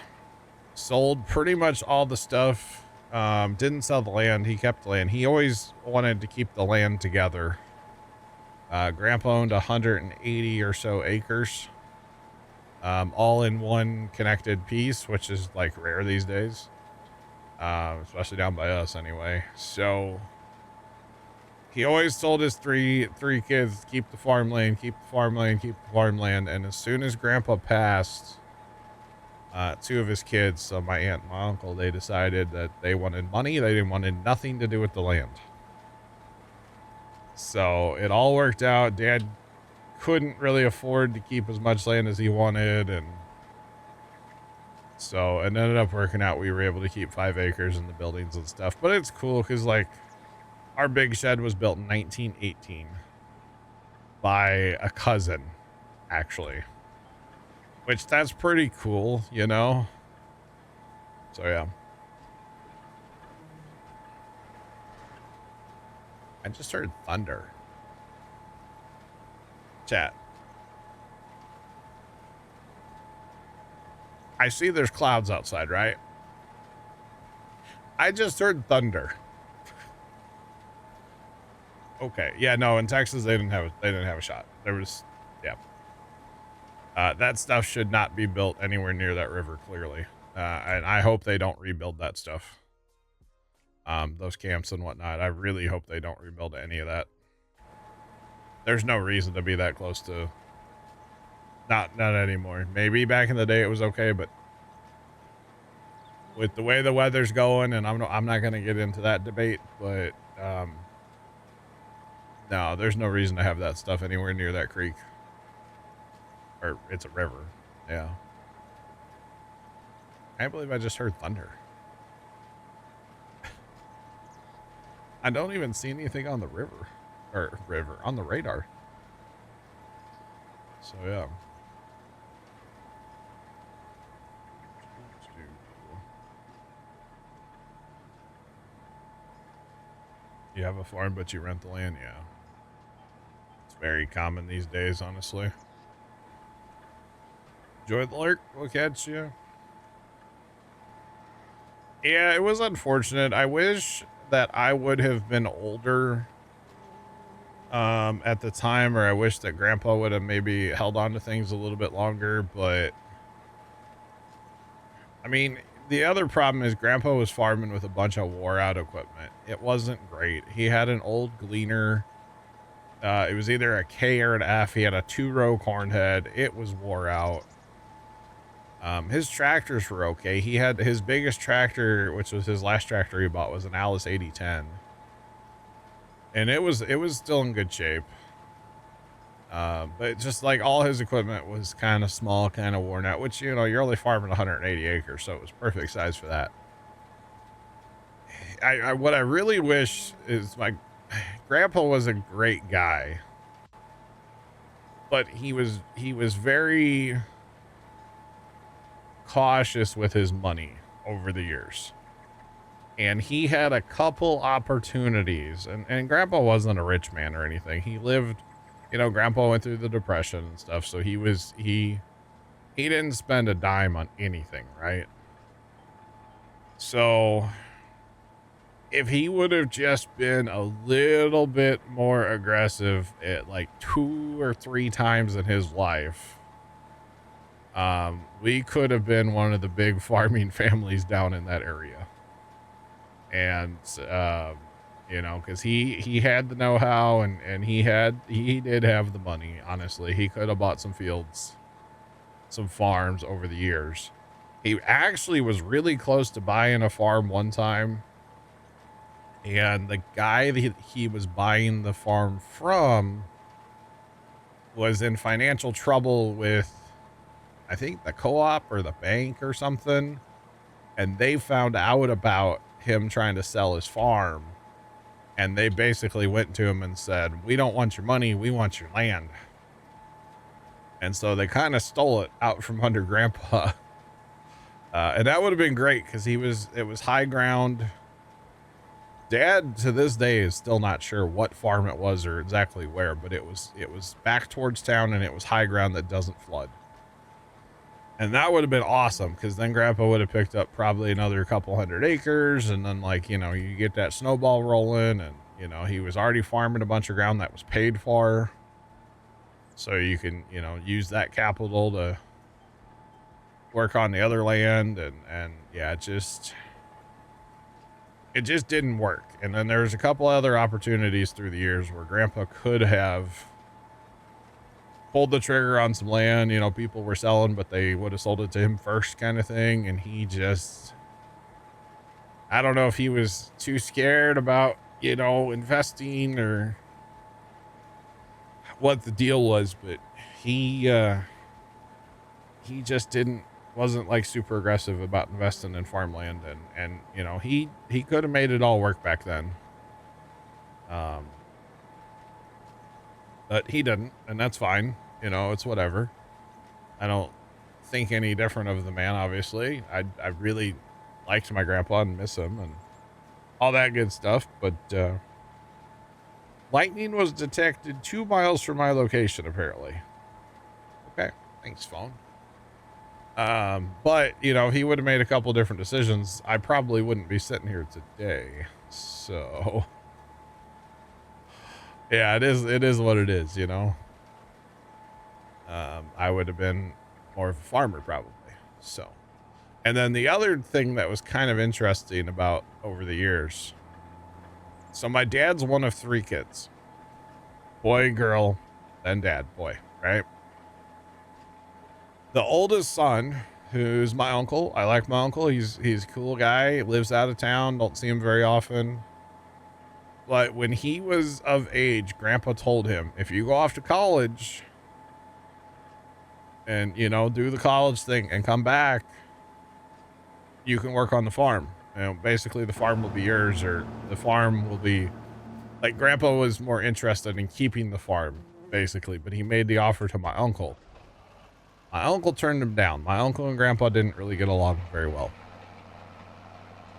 Sold pretty much all the stuff. Didn't sell the land. He kept the land. He always wanted to keep the land together. Grandpa owned 180 or so acres. All in one connected piece, which is like rare these days. Especially down by us anyway. So he always told his three kids, keep the farmland, keep the farmland, keep the farmland. And as soon as Grandpa passed, 2 of his kids, so my aunt and my uncle, they decided that they wanted money. They didn't want nothing to do with the land. So it all worked out. Dad couldn't really afford to keep as much land as he wanted, and so it ended up working out. We were able to keep 5 acres in the buildings and stuff. But it's cool because like our big shed was built in 1918 by a cousin, actually. which that's pretty cool, you know? So yeah. I just heard thunder. Chat. I see there's clouds outside, right? I just heard thunder. Okay. Yeah, no, in Texas they didn't have a shot. There was, yeah. That stuff should not be built anywhere near that river, clearly. And I hope they don't rebuild that stuff. Those camps and whatnot. I really hope they don't rebuild any of that. There's no reason to be that close to. Not anymore. Maybe back in the day it was okay, but with the way the weather's going, and I'm not going to get into that debate, but no, there's no reason to have that stuff anywhere near that creek. Or it's a river. Yeah. I can't believe I just heard thunder. I don't even see anything on the river. Or on the radar. So yeah. You have a farm, but you rent the land? Yeah. It's very common these days, honestly. Enjoy the lurk. We'll catch you. Yeah, it was unfortunate. I wish that I would have been older at the time, or I wish that Grandpa would have maybe held on to things a little bit longer, but I mean, the other problem is Grandpa was farming with a bunch of wore out equipment. It wasn't great. He had an old gleaner. It was either a K or an F. He had a 2-row corn head. It was wore out. His tractors were okay. He had his biggest tractor, which was his last tractor he bought, was an Alice 8010. And it was still in good shape. But just like all his equipment was kind of small, kind of worn out, which, you know, you're only farming 180 acres, so it was perfect size for that. What I really wish is my Grandpa was a great guy, but he was very cautious with his money over the years. And he had a couple opportunities, and Grandpa wasn't a rich man or anything. He lived, you know, Grandpa went through the Depression and stuff, so he didn't spend a dime on anything, right? So if he would have just been a little bit more aggressive at like 2 or 3 times in his life, we could have been one of the big farming families down in that area. And, you know, cause he had the know-how and he did have the money. Honestly, he could have bought some fields, some farms over the years. He actually was really close to buying a farm one time. And the guy that he was buying the farm from was in financial trouble with, I think, the co-op or the bank or something. And they found out about him trying to sell his farm. And they basically went to him and said, "We don't want your money. We want your land." And so they kind of stole it out from under Grandpa. And that would have been great because it was high ground. Dad to this day is still not sure what farm it was or exactly where, but it was back towards town and it was high ground that doesn't flood. And that would have been awesome because then Grandpa would have picked up probably another couple 100 acres. And then, like, you know, you get that snowball rolling and, you know, he was already farming a bunch of ground that was paid for. So you can, you know, use that capital to work on the other land. And yeah, it just didn't work. And then there's a couple other opportunities through the years where Grandpa could have pulled the trigger on some land. You know, people were selling, but they would have sold it to him first, kind of thing. And he just, I don't know if he was too scared about, you know, investing or what the deal was, but he just wasn't like super aggressive about investing in farmland. And, you know, he could have made it all work back then. But he didn't, and that's fine. You know, it's whatever. I don't think any different of the man, obviously. I really liked my grandpa and miss him and all that good stuff, but lightning was detected 2 miles from my location, apparently. Okay, thanks, phone. But you know, he would have made a couple different decisions. I probably wouldn't be sitting here today. So yeah, it is what it is, you know. I would have been more of a farmer probably. So, and then the other thing that was kind of interesting about over the years. So my dad's one of 3 kids, boy, girl, then dad, boy, right? The oldest son, who's my uncle. I like my uncle. He's a cool guy, lives out of town. Don't see him very often. But when he was of age, grandpa told him, if you go off to college and, you know, do the college thing and come back, you can work on the farm. You know, basically the farm will be yours, or the farm will be like, grandpa was more interested in keeping the farm basically, but he made the offer to my uncle. My uncle turned him down. My uncle and grandpa didn't really get along very well.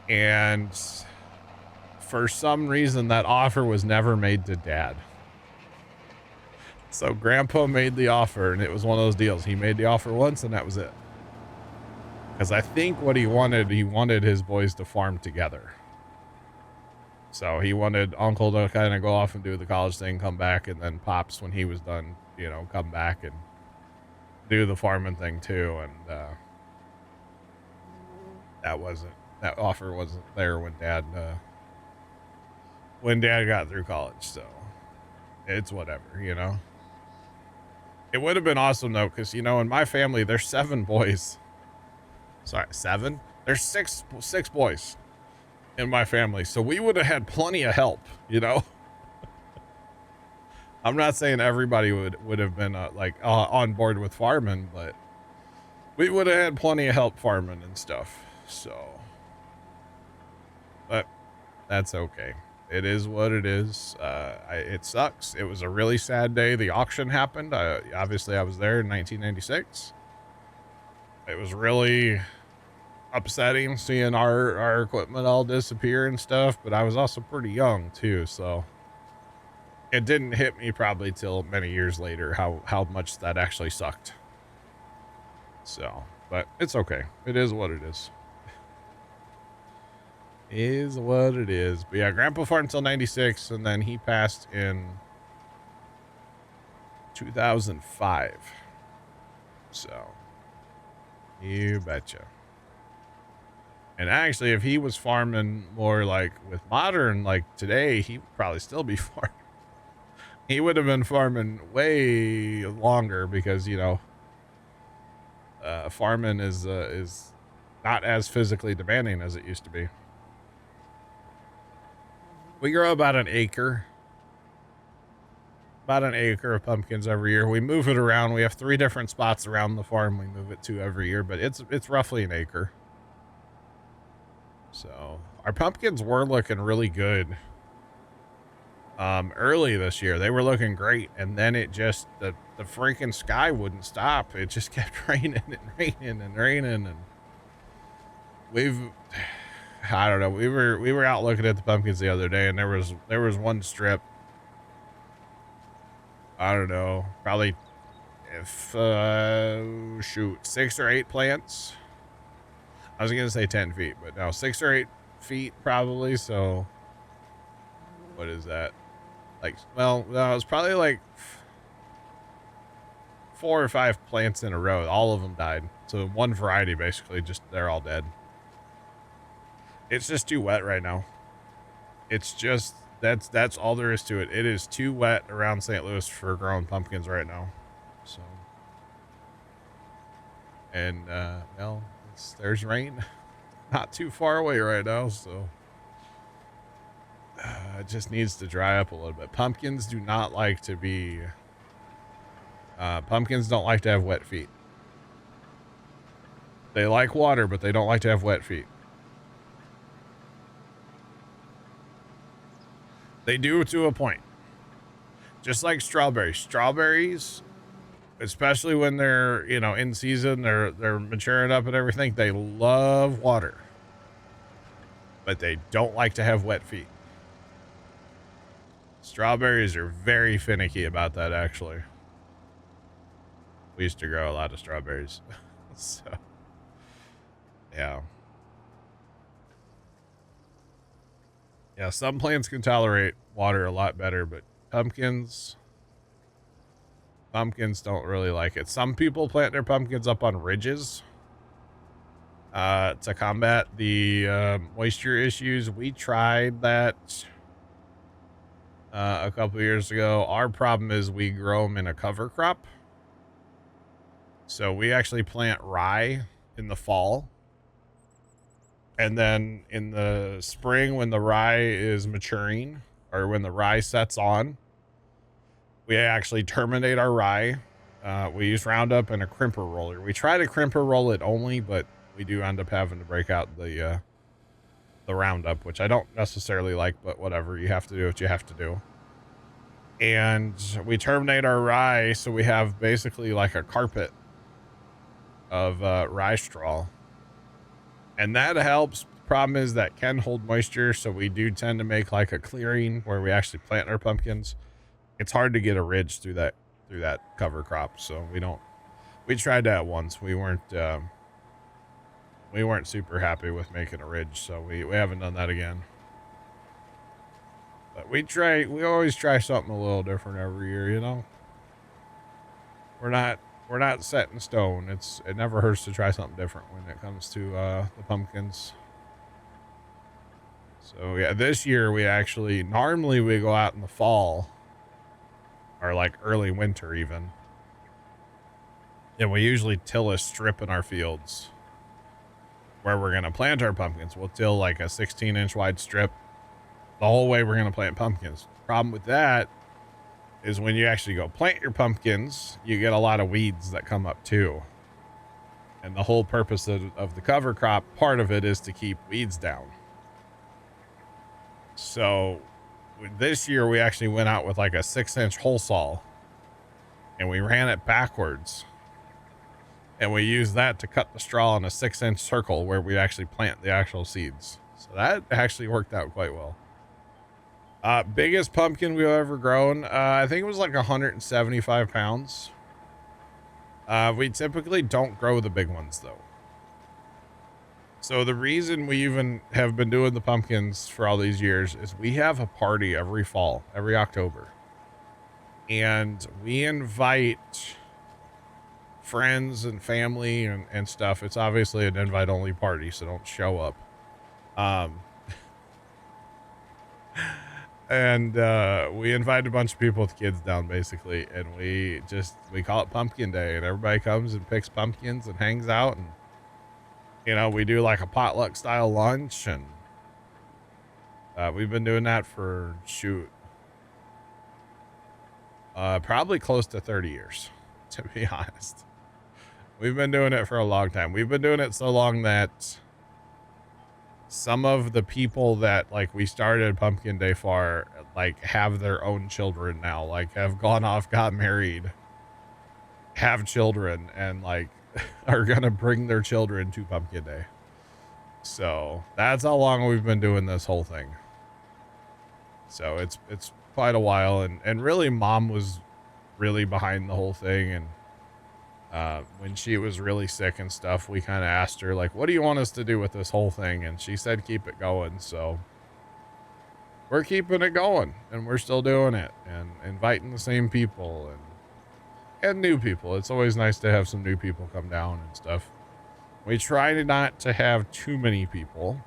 And for some reason, that offer was never made to dad. So grandpa made the offer, and it was one of those deals. He made the offer once, and that was it. Because I think what he wanted his boys to farm together. So he wanted uncle to kind of go off and do the college thing, come back, and then pops, when he was done, you know, come back and do the farming thing too. And that offer wasn't there when dad got through college. So it's whatever, you know. It would have been awesome though, because, you know, in my family there's 7 boys. Sorry, 7? There's six boys in my family, so we would have had plenty of help, you know. I'm not saying everybody would have been on board with farming, but we would have had plenty of help farming and stuff. So, but that's okay. It is what it is. It sucks. It was a really sad day. The auction happened. Obviously I was there in 1996. It was really upsetting seeing our equipment all disappear and stuff, but I was also pretty young too, so it didn't hit me probably till many years later how much that actually sucked. So, but it's okay. It is what it is. Is what it is. But yeah, grandpa farmed until 96, and then he passed in 2005. So, you betcha. And actually, if he was farming more like with modern, like today, he would probably still be farming. He would have been farming way longer because, you know, farming is not as physically demanding as it used to be. We grow about an acre of pumpkins every year. We move it around. We have 3 different spots around the farm we move it to every year, but it's roughly an acre. So our pumpkins were looking really good. Early this year, they were looking great. And then it just, the freaking sky wouldn't stop. It just kept raining and raining and raining. And I don't know. We were out looking at the pumpkins the other day, and there was one strip. I don't know, probably if, 6 or 8 plants. I was going to say 10 feet, but no, 6 or 8 feet probably. So what is that? Like, well, no, it was probably like 4 or 5 plants in a row. All of them died. So one variety, basically, just, they're all dead. It's just too wet right now. It's just, that's all there is to it. It is too wet around St. Louis for growing pumpkins right now. So, and, well, there's rain not too far away right now, so it just needs to dry up a little bit. Pumpkins do not like to be pumpkins don't like to have wet feet. They like water, but they don't like to have wet feet. They do to a point. Just like strawberries. Strawberries, especially when they're, you know, in season, they're maturing up and everything. They love water, but they don't like to have wet feet. Strawberries are very finicky about that, actually. We used to grow a lot of strawberries. So, yeah. Yeah, some plants can tolerate water a lot better, but pumpkins don't really like it. Some people plant their pumpkins up on ridges to combat the moisture issues. We tried that a couple years ago. Our problem is we grow them in a cover crop. So we actually plant rye in the fall. And then in the spring, when the rye is maturing, or when the rye sets on, we actually terminate our rye. We use Roundup and a crimper roller. We try to crimper roll it only, but we do end up having to break out the Roundup, which I don't necessarily like, but whatever. You have to do what you have to do. And we terminate our rye, so we have basically like a carpet of rye straw. And that helps. Problem is that can hold moisture, so we do tend to make like a clearing where we actually plant our pumpkins. It's hard to get a ridge through that cover crop, so we tried that once. We weren't super happy with making a ridge, so we haven't done that again. But we always try something a little different every year, you know. We're not set in stone. It never hurts to try something different when it comes to the pumpkins. So yeah, this year normally we go out in the fall or like early winter even. And we usually till a strip in our fields where we're going to plant our pumpkins. We'll till like a 16-inch wide strip the whole way we're going to plant pumpkins. Problem with that is when you actually go plant your pumpkins, you get a lot of weeds that come up too. And the whole purpose of the cover crop, part of it is to keep weeds down. So this year we actually went out with like a 6-inch hole saw and we ran it backwards. And we used that to cut the straw in a 6-inch circle where we actually plant the actual seeds. So that actually worked out quite well. Biggest pumpkin we've ever grown. I think it was like 175 pounds. We typically don't grow the big ones though. So the reason we even have been doing the pumpkins for all these years is we have a party every fall, every October. And we invite friends and family and stuff. It's obviously an invite only party, so don't show up. And we invite a bunch of people with kids down basically, and we call it pumpkin day, and everybody comes and picks pumpkins and hangs out, and you know, we do like a potluck style lunch, and we've been doing that for probably close to 30 years, to be honest. We've been doing it for a long time. We've been doing it so long that some of the people that like we started Pumpkin Day for like have their own children now, like have gone off, got married, have children, and like are gonna bring their children to Pumpkin Day. So that's how long we've been doing this whole thing. So it's quite a while, and really Mom was really behind the whole thing. And when she was really sick and stuff, we kind of asked her like, what do you want us to do with this whole thing? And she said keep it going. So we're keeping it going, and we're still doing it and inviting the same people and new people. It's always nice to have some new people come down and stuff. We try not to have too many people.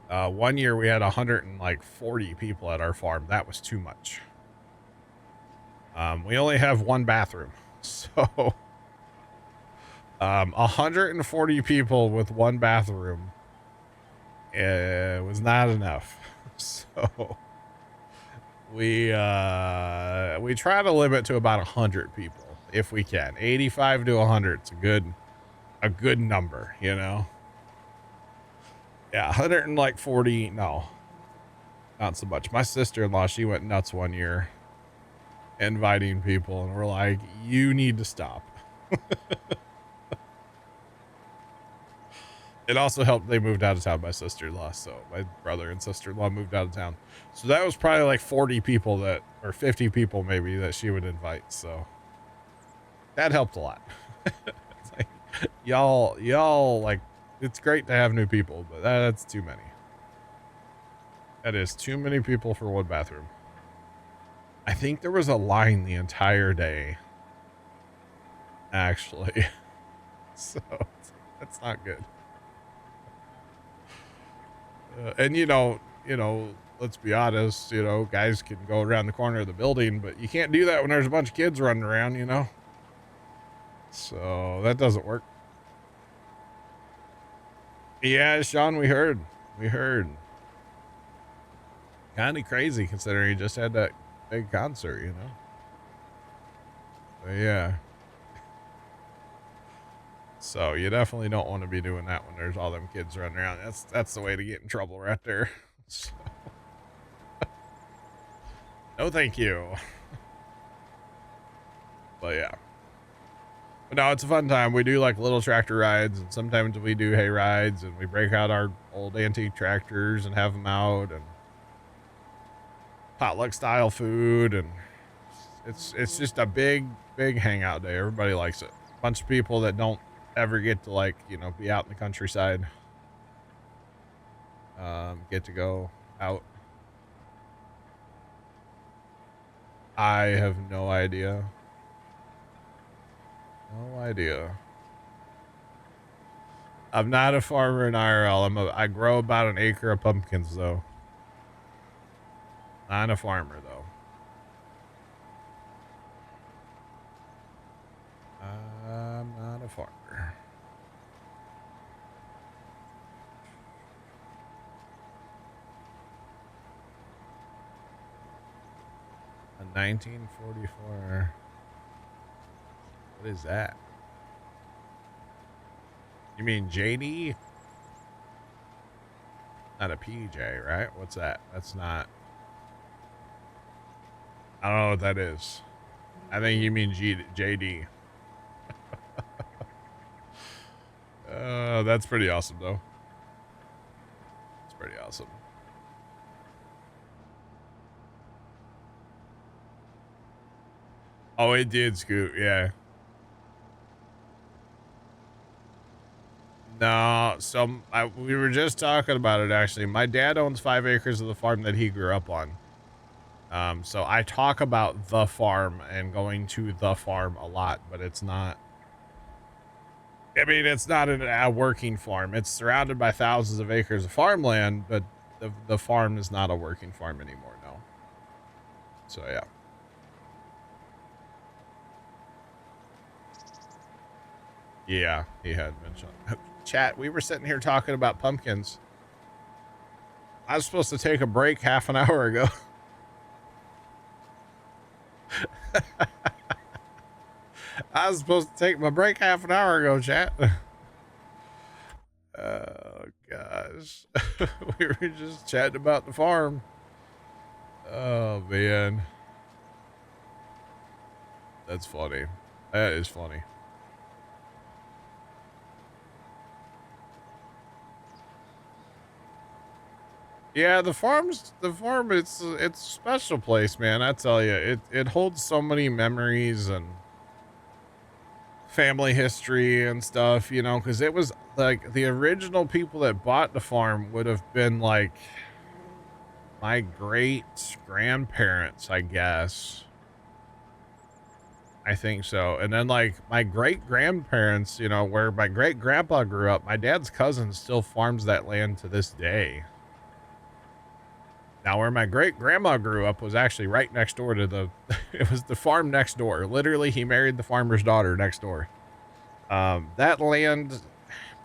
One year we had 140 people at our farm. That was too much. We only have one bathroom, so 140 people with one bathroom was not enough. So we try to limit to about 100 people if we can. 85 to 100 is a good number, you know. Yeah, 140, no, not so much. My sister-in-law, she went nuts one year. inviting people, and we're like, you need to stop. It also helped they moved out of town, my sister-in-law, so my brother and sister-in-law moved out of town, so that was probably like 40 people that, or 50 people maybe, that she would invite, so that helped a lot. It's like, y'all like, it's great to have new people, but that's too many. That is too many people for one bathroom. I think there was a line the entire day, actually. So that's not good. And you know, let's be honest, guys can go around the corner of the building, but you can't do that when there's a bunch of kids running around, so that doesn't work. Yeah, Sean, we heard. Kind of crazy considering he just had that big concert, But yeah. So you definitely don't want to be doing that when there's all them kids running around. That's the way to get in trouble right there. So. No, thank you. But yeah. But no, it's a fun time. We do like little tractor rides, and sometimes we do hay rides, and we break out our old antique tractors and have them out, and potluck style food, and it's just a big hangout day. Everybody likes it. Bunch of people that don't ever get to be out in the countryside, get to go out. I have no idea. I'm not a farmer in IRL. I grow about an acre of pumpkins though. Not a farmer though. I'm not a farmer. A 1944. What is that? You mean JD? Not a PJ, right? What's that? That's not. I don't know what that is. I think you mean JD. That's pretty awesome, though. It's pretty awesome. Oh, it did scoot, yeah. No, so we were just talking about it, actually. My dad owns 5 acres of the farm that he grew up on. So I talk about the farm and going to the farm a lot, but it's not. I mean, it's not a working farm. It's surrounded by thousands of acres of farmland, but the farm is not a working farm anymore, no. So, yeah. Yeah, he had mentioned. Chat, we were sitting here talking about pumpkins. I was supposed to take a break half an hour ago. I was supposed to take my break half an hour ago, chat. Oh, gosh. We were just chatting about the farm. Oh, man. That's funny. That is funny. Yeah, the farm, it's a special place, man. I tell you, it holds so many memories and family history and stuff, because it was like the original people that bought the farm would have been like my great grandparents, I guess. I think so. And then like my great grandparents, where my great grandpa grew up, my dad's cousin still farms that land to this day. Now, where my great grandma grew up was actually right next door to it was the farm next door. Literally, he married the farmer's daughter next door. That land,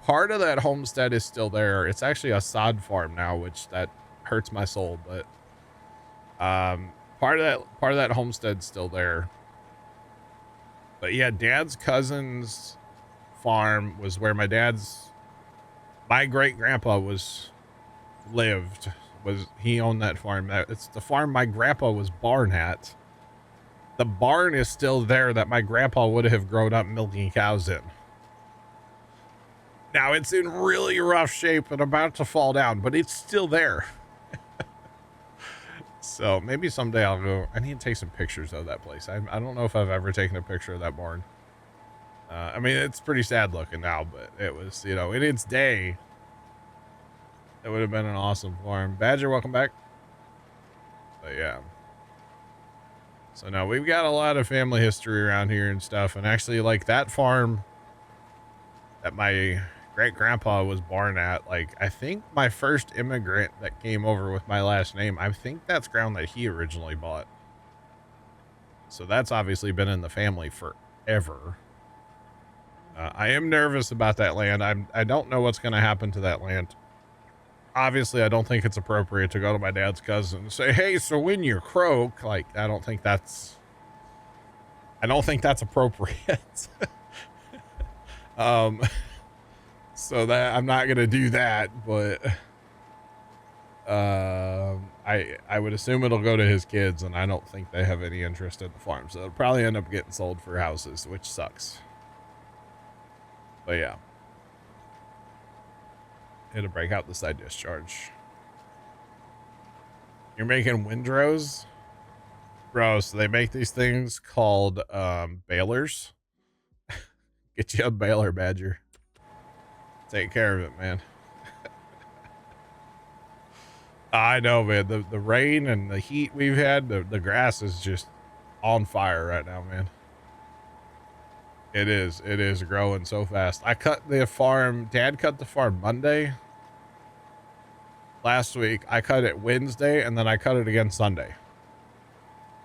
part of that homestead is still there. It's actually a sod farm now, which that hurts my soul, but part of that homestead's still there. But yeah, dad's cousin's farm was where my great grandpa lived. He owned that farm. It's the farm my grandpa was born at. the barn is still there that my grandpa would have grown up milking cows in. Now it's in really rough shape and about to fall down, but it's still there. So maybe someday I'll go. I need to take some pictures of that place. I don't know if I've ever taken a picture of that barn. I mean, it's pretty sad looking now, but it was, you know, in its day, it would have been an awesome farm. Badger, welcome back. But yeah. So now we've got a lot of family history around here and stuff. And actually, like, that farm that my great grandpa was born at, like, I think my first immigrant that came over with my last name, I think that's ground that he originally bought. So that's obviously been in the family forever. I am nervous about that land. I don't know what's going to happen to that land. Obviously, I don't think it's appropriate to go to my dad's cousin and say, hey, so when you croak, like, I don't think that's appropriate. So that I'm not going to do that, but, I would assume it'll go to his kids, and I don't think they have any interest in the farm. So it'll probably end up getting sold for houses, which sucks. But yeah. It'll break out the side discharge. You're making windrows? Bro, so they make these things called balers. Get you a baler, Badger. Take care of it, man. I know, man. The rain and the heat we've had, the grass is just on fire right now, man. It is growing so fast. I cut the farm. Dad cut the farm Monday last week. I cut it Wednesday, and then I cut it again Sunday.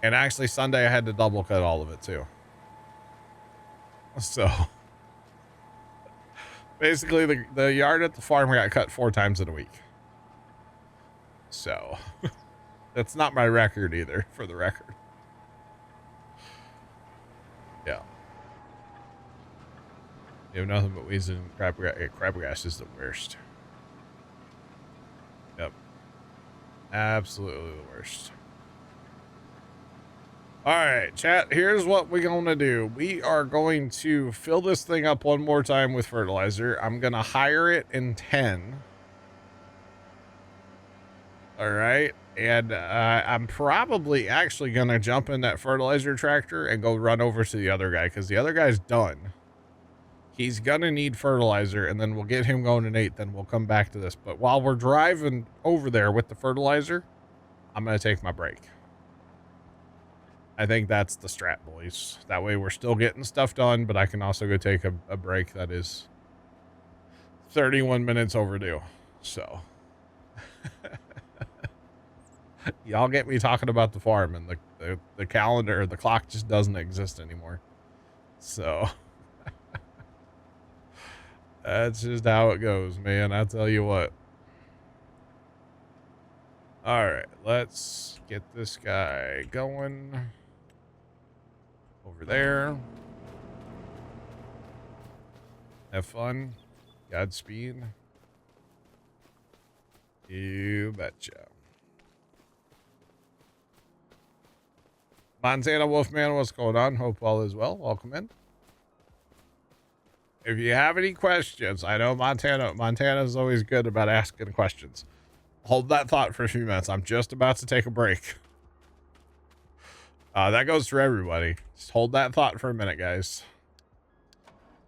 And actually Sunday I had to double cut all of it too. So basically the yard at the farm got cut 4 times in a week. So that's not my record either, for the record. Yeah. You have nothing but weeds and crabgrass is the worst. Yep. Absolutely the worst. All right, chat, here's what we're going to do. We are going to fill this thing up one more time with fertilizer. I'm going to hire it in 10. All right. And I'm probably actually going to jump in that fertilizer tractor and go run over to the other guy, because the other guy's done. He's going to need fertilizer, and then we'll get him going in 8. Then we'll come back to this. But while we're driving over there with the fertilizer, I'm going to take my break. I think that's the strat, boys. That way we're still getting stuff done, but I can also go take a break that is 31 minutes overdue. So y'all get me talking about the farm, and the calendar, the clock just doesn't exist anymore. So that's just how it goes, man. I tell you what. All right, let's get this guy going over there. Have fun. Godspeed. You betcha. Montana Wolfman, what's going on? Hope all is well. Welcome in. If you have any questions, I know Montana is always good about asking questions. Hold that thought for a few minutes. I'm just about to take a break. That goes for everybody. Just hold that thought for a minute, guys.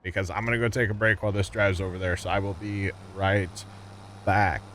Because I'm going to go take a break while this drives over there. So I will be right back.